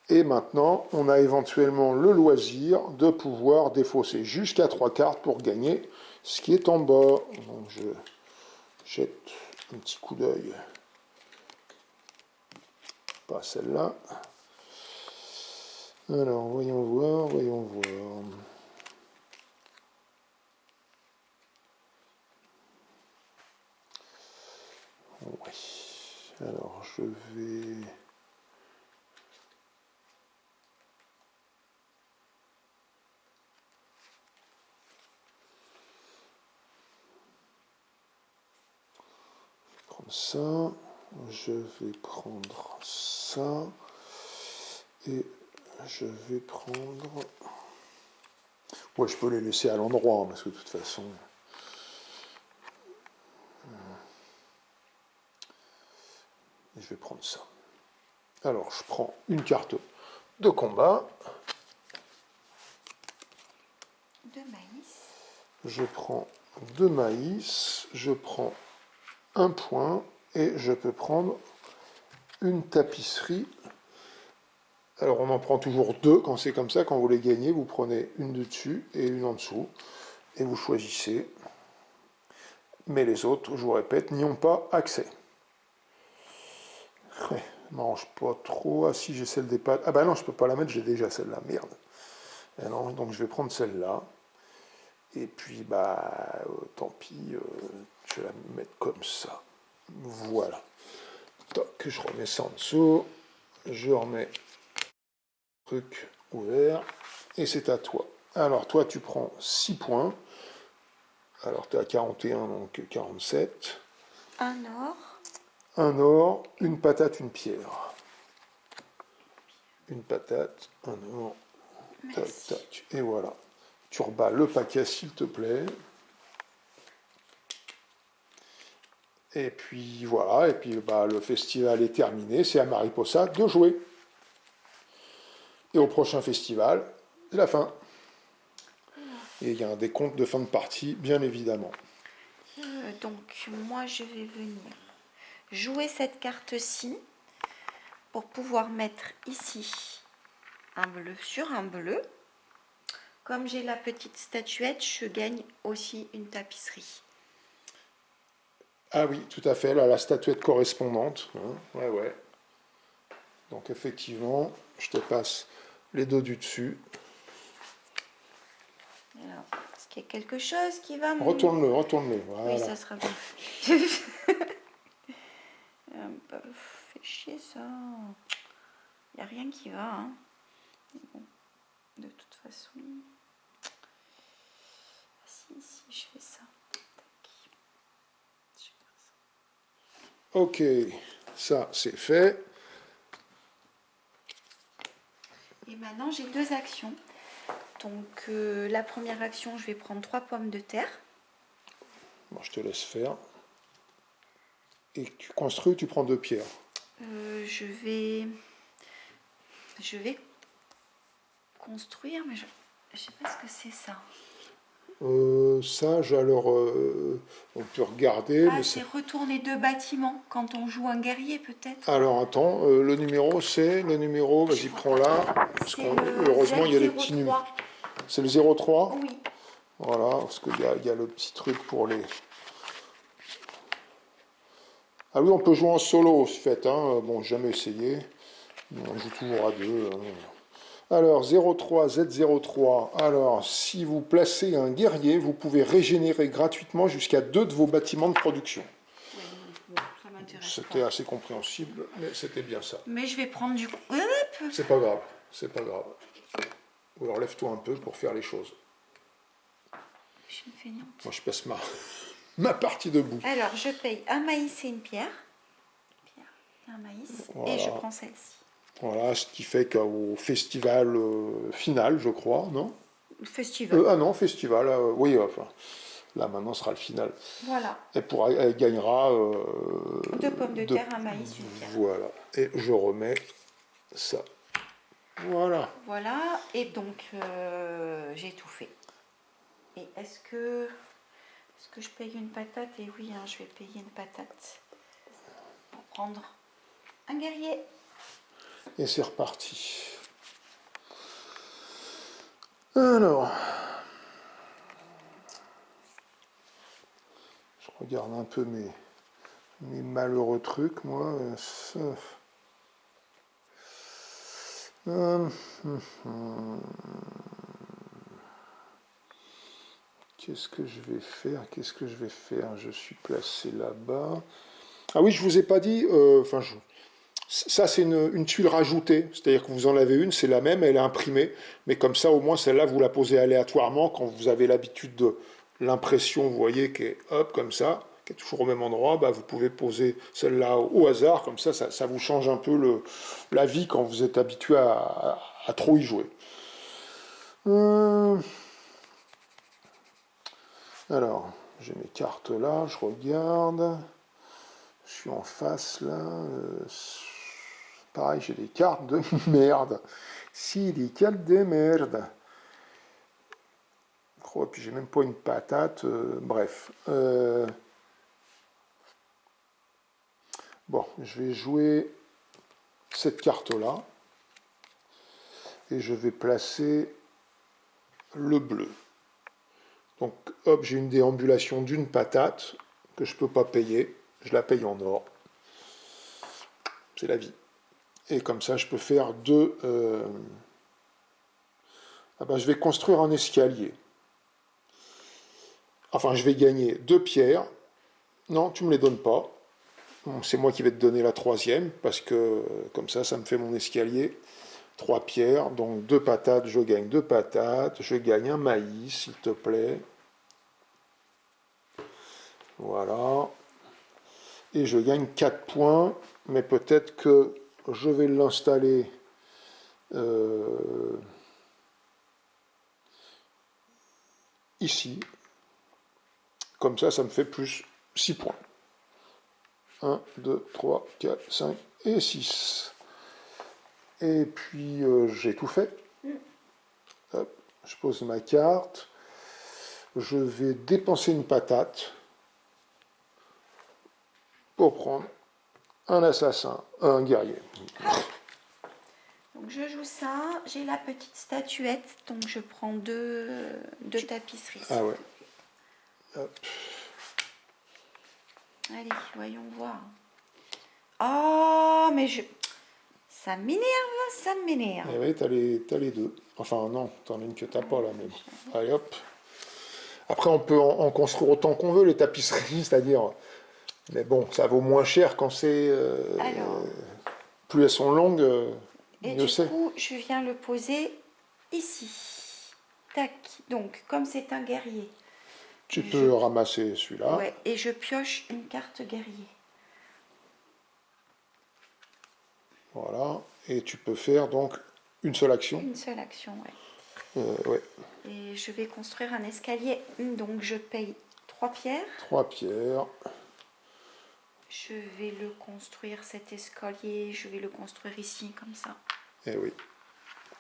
Et maintenant on a éventuellement le loisir de pouvoir défausser jusqu'à 3 cartes pour gagner ce qui est en bas. Donc je jette un petit coup d'œil. Pas celle-là. Alors voyons voir, voyons voir. Oui. Alors, je vais... prendre ça. Je vais prendre ça. Et je vais prendre... Ouais, je peux les laisser à l'endroit, parce que de toute façon... Et je vais prendre ça. Alors, je prends une carte de combat. De maïs. Je prends 2 maïs. Je prends un point. Et je peux prendre une tapisserie. Alors, on en prend toujours 2 quand c'est comme ça. Quand vous les gagnez, vous prenez une de dessus et une en dessous. Et vous choisissez. Mais les autres, je vous répète, n'y ont pas accès. Ouais, m'arrange pas trop. Ah si, j'ai celle des pâtes. Ah bah non, je peux pas la mettre, j'ai déjà celle-là, merde. Et non, donc je vais prendre celle-là. Et puis, bah, tant pis, je vais la mettre comme ça. Voilà. Toc, je remets ça en dessous. Je remets le truc ouvert. Et c'est à toi. Alors, toi, tu prends 6 points. Alors, tu es à 41, donc 47. Un or. Un or, une patate, une pierre. Une patate, un or. Tac, tac. Et voilà. Tu rebats le paquet, s'il te plaît. Et puis voilà. Et puis bah, le festival est terminé. C'est à Mariposa de jouer. Et au prochain festival, c'est la fin. Et il y a un décompte de fin de partie, bien évidemment. Donc, moi, je vais venir jouer cette carte-ci pour pouvoir mettre ici un bleu sur un bleu. Comme j'ai la petite statuette, je gagne aussi une tapisserie. Ah oui, tout à fait, là, la statuette correspondante. Hein. Ouais, ouais. Donc effectivement, je te passe les 2 du dessus. Alors, est-ce qu'il y a quelque chose qui va me... Retourne-le, retourne-le. Voilà. Oui, ça sera bien. Fait chier ça. Il n'y a rien qui va. Hein. Bon, de toute façon... Si, je fais ça. Je vais faire ça. Ok, ça c'est fait. Et maintenant, j'ai 2 actions. Donc, la première action, je vais prendre 3 pommes de terre. Bon, je te laisse faire. Et tu construis ou tu prends 2 pierres? Je vais construire, mais je ne sais pas ce que c'est ça. Ça, alors, on peut regarder. Ah, mais c'est retourner 2 bâtiments quand on joue un guerrier, peut-être. Alors, attends, le numéro, c'est... Le numéro, vas-y, prends-la. Heureusement, il y a les petits numéros. C'est le 03? Oui. Voilà, parce qu'il y a le petit truc pour les... Ah oui, on peut jouer en solo, ce fait. Hein. Bon, jamais essayé. On joue toujours à deux. Hein. Alors, 03, Z03. Alors, si vous placez un guerrier, vous pouvez régénérer gratuitement jusqu'à 2 de vos bâtiments de production. Ouais, non, bon, ça m'intéresse C'était pas. assez compréhensible, mais c'était bien ça. Mais je vais prendre du... Hop. C'est pas grave, c'est pas grave. Ou alors lève-toi un peu pour faire les choses. Je suis une feignante. Moi, je passe ma partie debout. Alors, je paye un maïs et une pierre. Pierre et un maïs. Voilà. Et je prends celle-ci. Voilà, ce qui fait qu'au festival final, je crois, non? Festival. Ah non, festival, oui, enfin, là maintenant sera le final. Voilà. Elle gagnera 2 pommes de terre, un maïs, une pierre. Voilà, et je remets ça. Voilà. Voilà, et donc j'ai tout fait. Et est-ce que je paye une patate? Et oui, hein, je vais payer une patate pour prendre un guerrier. Et c'est reparti. Alors, je regarde un peu mes malheureux trucs, moi. Qu'est-ce que je vais faire? Qu'est-ce que je vais faire? Je suis placé là-bas. Ah oui, je vous ai pas dit. Ça, c'est une tuile rajoutée. C'est-à-dire que vous en avez une, c'est la même, elle est imprimée. Mais comme ça, au moins, celle-là, vous la posez aléatoirement quand vous avez l'habitude de l'impression, vous voyez, qui est hop, comme ça, qui est toujours au même endroit. Bah, vous pouvez poser celle-là au hasard. Comme ça vous change un peu la vie quand vous êtes habitué à trop y jouer. Alors, j'ai mes cartes là, je regarde. Je suis en face là. Pareil, j'ai des cartes de merde. Si, des cartes de merde. Oh, et puis j'ai même pas une patate. Bref. Bon, je vais jouer cette carte là. Et je vais placer le bleu. Donc, hop, j'ai une déambulation d'une patate que je peux pas payer. Je la paye en or. C'est la vie. Et comme ça, je peux faire deux... Ah ben, je vais construire un escalier. Enfin, je vais gagner 2 pierres. Non, tu me les donnes pas. C'est moi qui vais te donner la troisième, parce que comme ça me fait mon escalier. 3 pierres, donc 2 patates, je gagne 2 patates. Je gagne un maïs, s'il te plaît. Voilà. Et je gagne 4 points, mais peut-être que je vais l'installer... ici. Comme ça me fait plus 6 points. 1, 2, 3, 4, 5 et 6. Et puis j'ai tout fait. Hop, je pose ma carte. Je vais dépenser une patate pour prendre un assassin, un guerrier. Donc je joue ça, j'ai la petite statuette, donc je prends deux tapisseries. Ah ouais. Hop. Allez, voyons voir. Oh, mais ça m'énerve, ça m'énerve. Eh oui, t'as les deux. Enfin non, t'en as une que t'as pas là, mais bon. Allez hop. Après on peut en construire autant qu'on veut les tapisseries, c'est-à-dire... Mais bon, ça vaut moins cher quand c'est... plus elles sont longues, et mieux c'est. du coup, je viens le poser ici. Tac. Donc, comme c'est un guerrier. Tu peux ramasser celui-là. Ouais, et je pioche une carte guerrier. Voilà. Et tu peux faire donc une seule action. Une seule action, ouais. Ouais. Et je vais construire un escalier. Donc, je paye 3 pierres. 3 pierres. Je vais le construire, cet escalier, je vais le construire ici, comme ça. Et oui.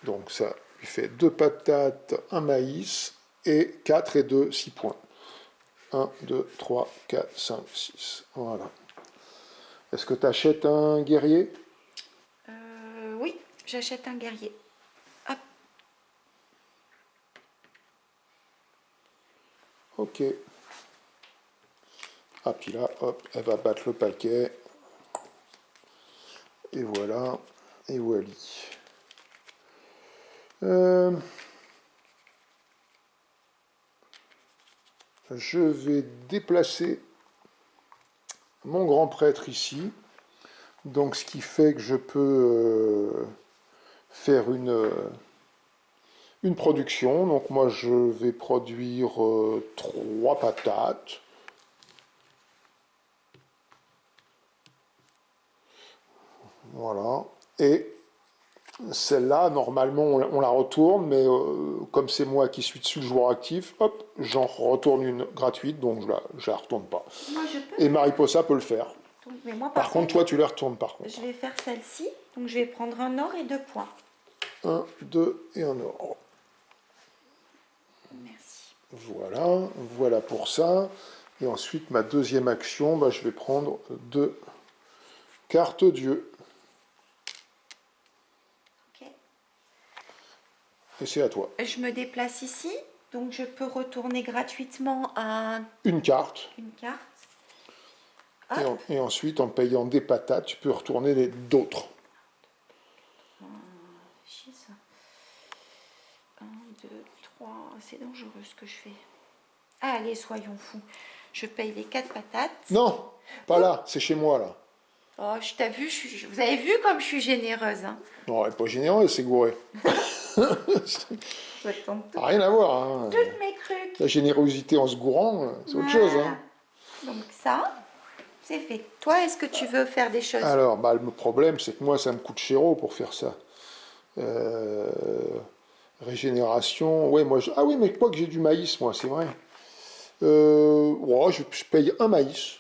Donc ça lui fait 2 patates, un maïs, et 4 et 2, 6 points. 1, 2, 3, 4, 5, 6. Voilà. Est-ce que tu achètes un guerrier? Oui, j'achète un guerrier. Hop. Ok. Ah, puis là, hop, elle va battre le paquet. Et voilà, et voilà. Je vais déplacer mon grand prêtre ici. Donc, ce qui fait que je peux faire une production. Donc, moi, je vais produire 3 patates. Voilà. Et celle-là, normalement, on la retourne, mais comme c'est moi qui suis dessus le joueur actif, hop, j'en retourne une gratuite, donc je la retourne pas. Moi, je peux. Et Mariposa peut le faire. Donc, mais moi, Par contre, toi, tu les retournes par contre. je vais faire celle-ci. Donc, je vais prendre un or et 2 points. 1, 2 et 1 or. Merci. Voilà, voilà pour ça. Et ensuite, ma deuxième action, bah, je vais prendre 2 cartes Dieu. Ok. Et c'est à toi. Je me déplace ici. Donc, je peux retourner gratuitement à Une carte. une carte. Et ensuite, en payant des patates, tu peux retourner d'autres. Chier ça. 1, 2, 3. C'est dangereux ce que je fais. Allez, soyons fous. Je paye les 4 patates. Non, pas là, c'est chez moi là. Oh, je t'ai vu, vous avez vu comme je suis généreuse. Hein. Non, elle n'est pas généreuse, c'est gouré. Je tente Rien à voir. Hein. toutes mes trucs. La générosité en se gourant, c'est autre chose. Hein. Donc ça, c'est fait. Toi, est-ce que tu veux faire des choses? Alors, bah, le problème, c'est que moi, ça me coûte cher pour faire ça. Régénération, ouais, moi, ah oui, mais quoi que j'ai du maïs, moi, c'est vrai. Ouais, je paye un maïs.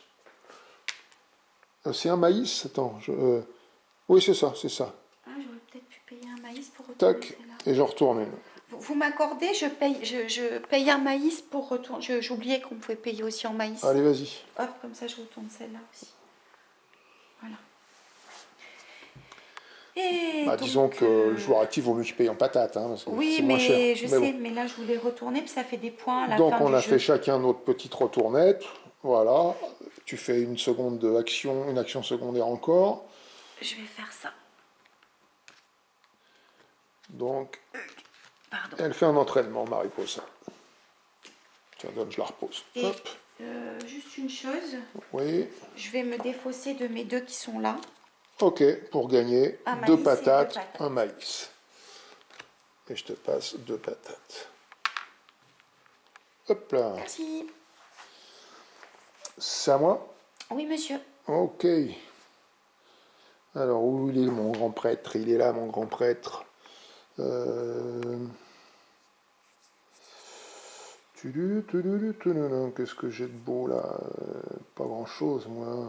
C'est un maïs, attends. Oui, c'est ça, c'est ça. Ah, j'aurais peut-être pu payer un maïs pour retourner Tac, celle-là. et j'en retourne une. Vous m'accordez, je paye un maïs pour retourner. J'oubliais qu'on pouvait payer aussi en maïs. Allez, vas-y. Hop, comme ça, je retourne celle-là aussi. Voilà. Et Bah, donc, disons que le joueur actif vaut mieux qu'il paye en patates, hein, parce que oui, c'est moins mais cher. je Mais sais, bon. mais là, je voulais retourner, puis ça fait des points à la Donc fin on du a jeu. fait chacun notre petite retournette, voilà. Tu fais une seconde de action, une action secondaire encore. Je vais faire ça. Donc Pardon. elle fait un entraînement, Mariposa. Tiens, donne, je la repose. Et Hop. juste une chose, Oui. je vais me défausser de mes 2 qui sont là. Ok, pour gagner Un maïs 2 et 2 patates, patates. un maïs. Et je te passe 2 patates. Hop là. Merci. C'est à moi? Oui, monsieur. Ok. Alors, où il est mon grand prêtre? Il est là, mon grand prêtre. Qu'est-ce que j'ai de beau là? Pas grand chose, moi.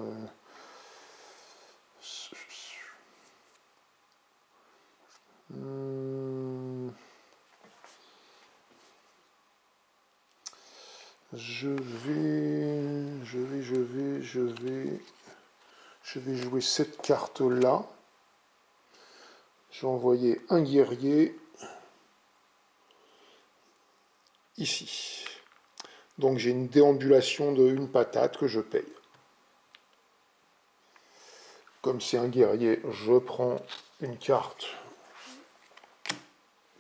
Je vais jouer cette carte là. Je vais envoyer un guerrier ici. Donc j'ai une déambulation de une patate que je paye. Comme c'est un guerrier, je prends une carte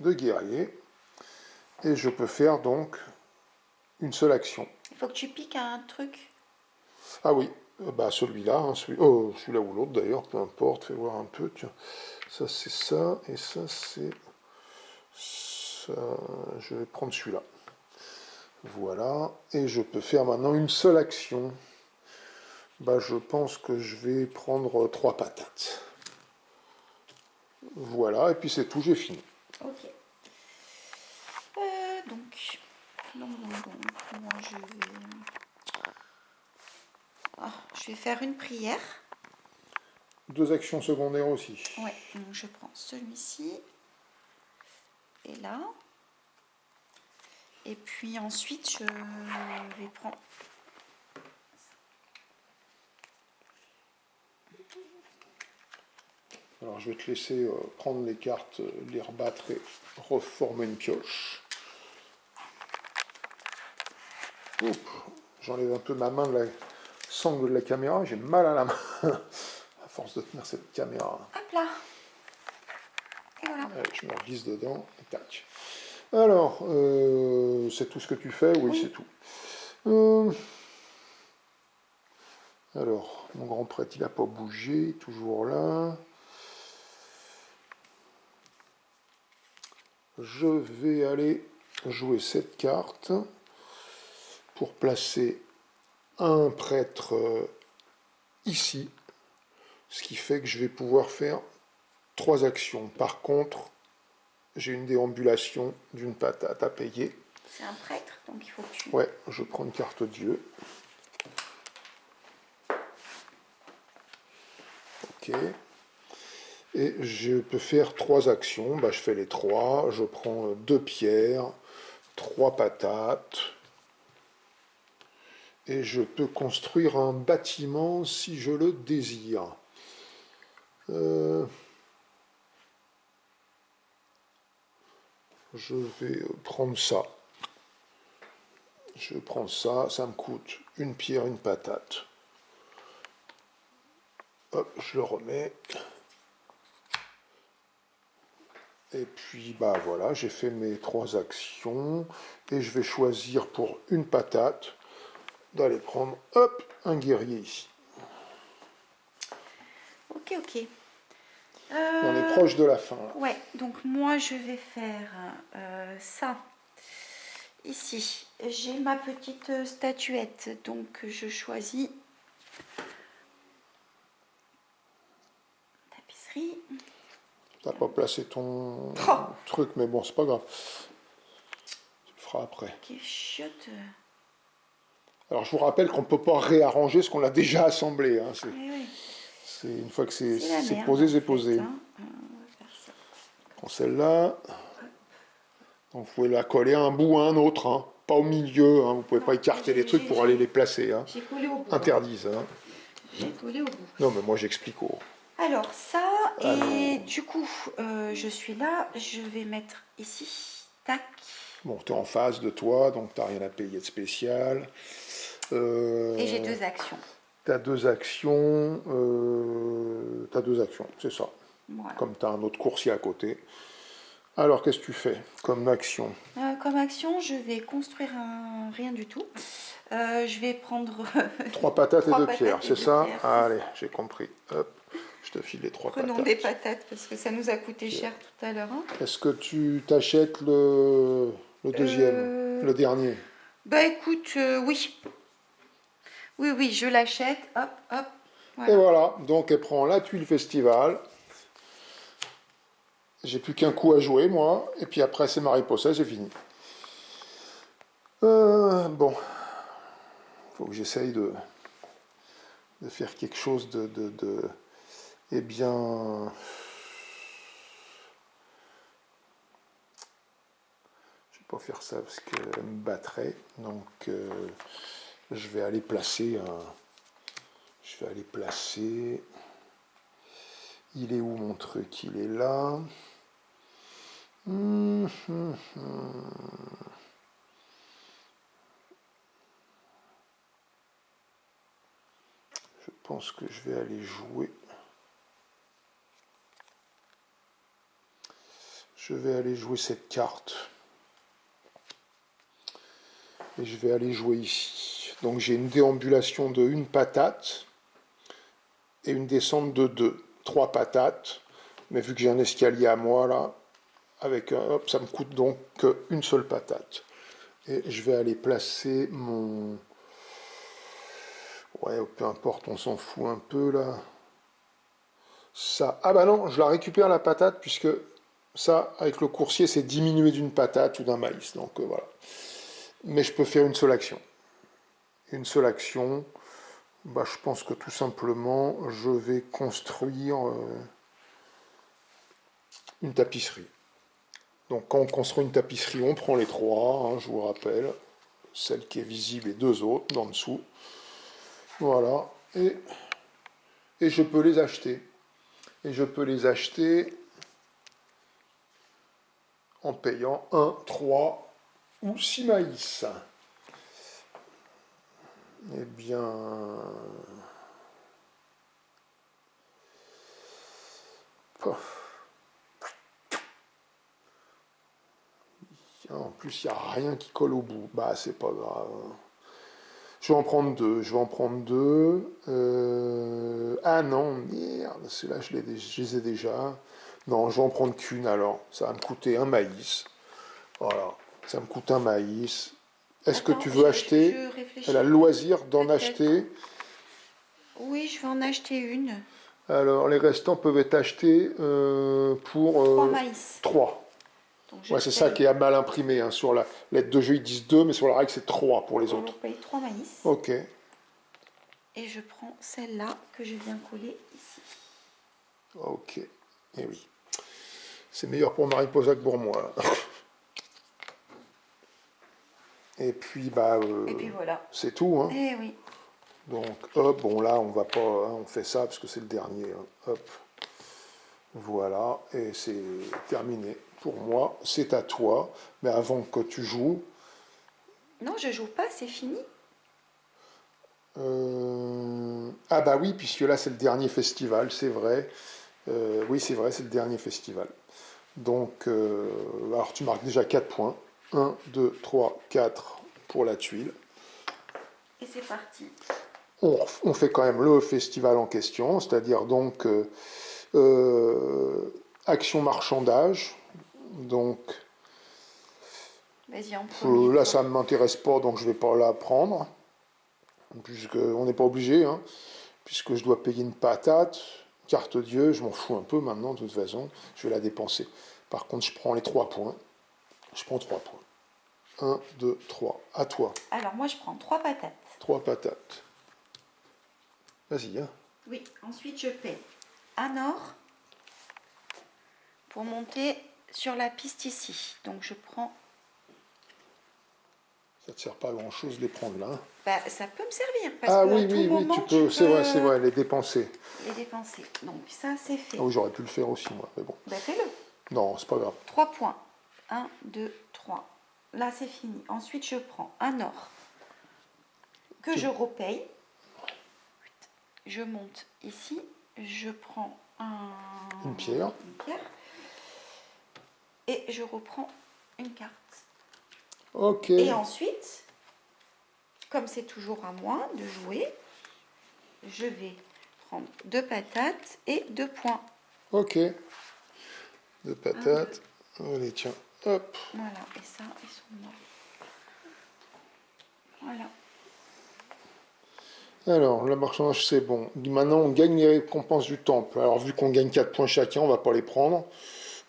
de guerrier et je peux faire donc une seule action. Il faut que tu piques un truc. Ah oui, bah celui-là, hein, celui-là ou l'autre d'ailleurs, peu importe, fais voir un peu. Tiens, ça c'est ça et ça c'est ça. Je vais prendre celui-là. Voilà, et je peux faire maintenant une seule action. Bah, je pense que je vais prendre 3 patates. Voilà, et puis c'est tout, j'ai fini. Ok. Donc, moi je vais faire une prière. 2 actions secondaires aussi. Ouais, donc je prends celui-ci et là. Et puis ensuite, je vais prendre. Alors je vais te laisser prendre les cartes, les rebattre et reformer une pioche. J'enlève un peu ma main de sangle de la caméra, j'ai mal à la main à force de tenir cette caméra. Hop là. Et voilà. Allez, je me glisse dedans. Tac. Alors, c'est tout ce que tu fais? Oui, c'est tout. Alors, mon grand prêtre, il n'a pas bougé, toujours là. Je vais aller jouer cette carte pour placer un prêtre ici, ce qui fait que je vais pouvoir faire 3 actions. Par contre, j'ai une déambulation d'une patate à payer. C'est un prêtre, donc il faut que tu... Ouais, je prends une carte Dieu. Ok. Et je peux faire 3 actions. Bah, je fais les 3. Je prends 2 pierres, 3 patates. Et je peux construire un bâtiment si je le désire. Je vais prendre ça. Je prends ça, ça me coûte une pierre, une patate. Hop, je le remets. Et puis, bah voilà, j'ai fait mes 3 actions. Et je vais choisir pour une patate d'aller prendre, hop, un guerrier ici. Ok, ok. On est proche de la fin. Là. Ouais, donc moi je vais faire ça. Ici, j'ai ma petite statuette, donc je choisis tapisserie. T'as pas placé ton Oh, truc, mais bon, c'est pas grave. Tu le feras après. qui chiotte. Alors je vous rappelle qu'on ne peut pas réarranger ce qu'on a déjà assemblé. Hein. Oui, oui. C'est une fois que C'est la c'est merde, posé, en c'est fait, posé. hein. On va faire ça. Prends celle-là. Donc vous pouvez la coller à un bout à un autre, hein. Pas au milieu. Hein. Vous pouvez Non, pas écarter les trucs pour aller les placer. Hein. J'ai collé au bout. Interdit ça. Hein. J'ai collé au bout. Non mais moi j'explique au. Alors ça, Alors. et du coup, je suis là, je vais mettre ici, tac. Bon, tu es en face de toi, donc tu n'as rien à payer de spécial. Et j'ai 2 actions. Tu as 2 actions. Tu as 2 actions, c'est ça. Voilà. Comme tu as un autre coursier à côté. Alors, qu'est-ce que tu fais comme action? Comme action, je vais construire un rien du tout. Je vais prendre 3 patates et 2 pierres, c'est ça? pierres, Allez, ça. j'ai compris. Hop, je te file les 3 Prenons patates. des patates parce que ça nous a coûté cher tout à l'heure. Hein. Est-ce que tu t'achètes le deuxième, le dernier? Bah écoute, oui. Oui, oui, je l'achète. Hop, hop. Et Voilà. voilà, donc elle prend la tuile festival. J'ai plus qu'un coup à jouer, moi. Et puis après, c'est Mariposa, c'est fini. Bon, faut que j'essaye de faire quelque chose de eh bien, je vais pas faire ça parce qu'elle me battrait. Donc, je vais aller placer je vais aller placer. Il est où mon truc? Il est là. Je pense que je vais aller jouer. Je vais aller jouer cette carte. Et je vais aller jouer ici. Donc j'ai une déambulation de 1 patate et une descente de 2. 3 patates. Mais vu que j'ai un escalier à moi là, avec un hop, ça me coûte donc qu'une seule patate. Et je vais aller placer mon... Ouais, peu importe, on s'en fout un peu là. Ça. Ah bah non, je la récupère la patate puisque ça, avec le coursier, c'est diminué d'une patate ou d'un maïs. Donc voilà. Mais je peux faire une seule action. Une seule action. Bah, je pense que tout simplement, je vais construire une tapisserie. Donc quand on construit une tapisserie, on prend les 3, hein, je vous rappelle. Celle qui est visible et 2 autres d'en dessous. Voilà. Et je peux les acheter. Et je peux les acheter en payant 1, 3 ou 6 maïs. Eh bien... En plus, il n'y a rien qui colle au bout. Bah, c'est pas grave. Je vais en prendre deux. Je vais en prendre deux. Ah non, merde. Ceux-là, je les ai déjà. Non, je vais en prendre qu'une alors. Ça va me coûter un maïs. Voilà. Ça me coûte un maïs. Est-ce que Attends, tu veux acheter? je Elle a réfléchis. le loisir d'en Peut-être. acheter. Oui, je vais en acheter une. Alors, les restants peuvent être achetés pour 3 maïs. 3. Donc je Ouais, c'est ça paye. qui est mal imprimé. Hein. Sur la lettre de jeu, ils disent 2, mais sur la règle, c'est 3 pour les Je autres. paye 3 maïs. Ok. Et je prends celle-là que je viens coller ici. Ok. Et oui. C'est meilleur pour Mariposa que pour moi. Et puis, bah, Et puis voilà. c'est tout. Hein. Eh oui. Donc, hop, bon là, on va pas, hein, on fait ça parce que c'est le dernier. Hein. Hop. Voilà, et c'est terminé. Pour moi, c'est à toi. Mais avant que tu joues, Non, je joue pas, c'est fini. ah bah oui, puisque là c'est le dernier festival, c'est vrai. Oui, c'est vrai, c'est le dernier festival. Donc, alors tu marques déjà 4 points. 1, 2, 3, 4 pour la tuile. Et c'est parti. On fait quand même le festival en question, c'est-à-dire donc action marchandage. Donc Vas-y, en premier, là toi. ça ne m'intéresse pas, donc je ne vais pas la prendre, puisqu'on n'est pas obligé, hein, puisque je dois payer une patate, carte Dieu, je m'en fous un peu maintenant de toute façon, je vais la dépenser. Par contre, je prends les 3 points. Je prends 3 points. 1, 2, 3. À toi. Alors, moi, je prends 3 patates. 3 patates. Vas-y, hein. Oui, ensuite, je paie un or pour monter sur la piste ici. Donc, je prends... Ça ne te sert pas à grand-chose de les prendre là. Hein. Bah, ça peut me servir parce Ah que à oui, tout oui, oui, moment, tu peux, c'est vrai, les dépenser. les dépenser. Donc, ça, c'est fait. Ah oui, j'aurais pu le faire aussi, moi, mais bon. Bah, fais-le. Non, c'est pas grave. 3 points. 1, 2, 3. Là, c'est fini. Ensuite, je prends un or que je repaye. Je monte ici. Je prends Une pierre. Et je reprends une carte. Ok. Et ensuite, comme c'est toujours à moi de jouer, je vais prendre 2 patates et 2 points. Ok. 2 patates. Allez, tiens. Hop. Voilà, et ça, ils sont morts. Voilà. Alors, le marchandage, c'est bon. Maintenant, on gagne les récompenses du temple. Alors, vu qu'on gagne 4 points chacun, on va pas les prendre.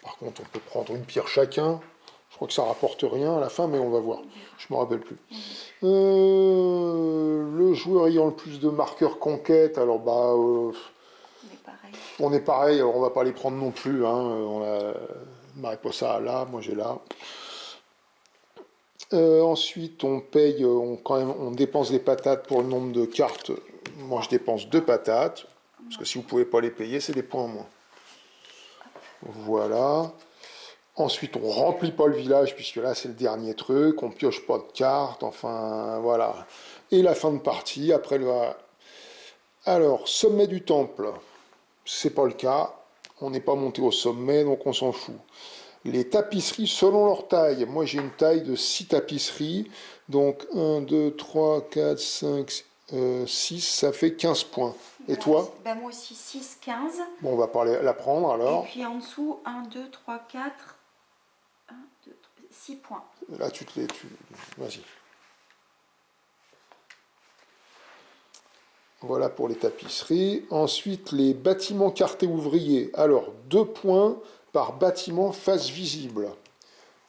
Par contre, on peut prendre une pierre chacun. Je crois que ça rapporte rien à la fin, mais on va voir. Je me rappelle plus. Le joueur ayant le plus de marqueurs conquête, alors bah... on est pareil, alors on va pas les prendre non plus. Hein. On a Mariposa là, moi j'ai là. Ensuite, on paye, on dépense des patates pour le nombre de cartes. Moi, je dépense 2 patates, parce que si vous ne pouvez pas les payer, c'est des points en moins. Voilà. Ensuite, on remplit pas le village, puisque là, c'est le dernier truc. On pioche pas de cartes, enfin, voilà. Et la fin de partie, après le... Alors, sommet du temple, c'est pas le cas. On n'est pas monté au sommet, donc on s'en fout. Les tapisseries selon leur taille. Moi, j'ai une taille de 6 tapisseries. Donc, 1, 2, 3, 4, 5, 6, ça fait 15 points. Et toi? Moi aussi, 6, 15. Bon, on va pas la prendre alors. Et puis en dessous, 1, 2, 3, 4, 1, 2, 3, 6 points. Là, vas-y. Voilà pour les tapisseries. Ensuite, les bâtiments cartés ouvriers. Alors, 2 points par bâtiment face visible.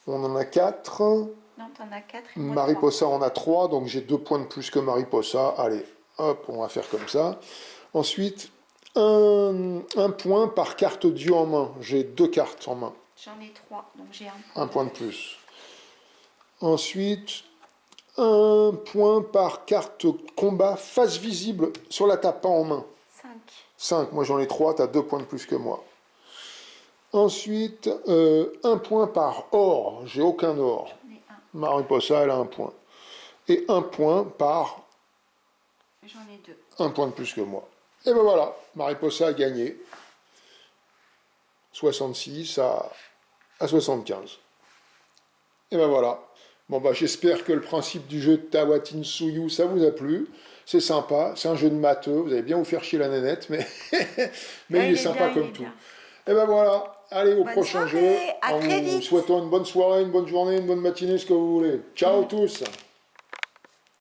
On en a 4. Non, t'en as 4 et Mariposa en a 3, donc j'ai 2 points de plus que Mariposa. Allez, hop, on va faire comme ça. Ensuite, un point par carte Dieu en main. J'ai 2 cartes en main. J'en ai 3, donc j'ai un point. Un point de plus. Ensuite, un point par carte combat face visible sur la table, pas en main. 5. 5, moi j'en ai 3, tu as 2 points de plus que moi. Ensuite, un point par or, j'ai aucun or. Mariposa, elle a un point. Et un point par J'en ai 2. Un point de plus que moi. Et ben voilà, Mariposa a gagné. 66 à 75. Et ben voilà. Bon bah j'espère que le principe du jeu de Tawatin-Suyu, ça vous a plu. C'est sympa, c'est un jeu de matheux, vous allez bien vous faire chier la nénette, mais, mais il est sympa comme tout. Et ben voilà, allez au prochain jeu, à en très vous vite. souhaitant une bonne soirée, une bonne journée, une bonne matinée, ce que vous voulez. Ciao tous.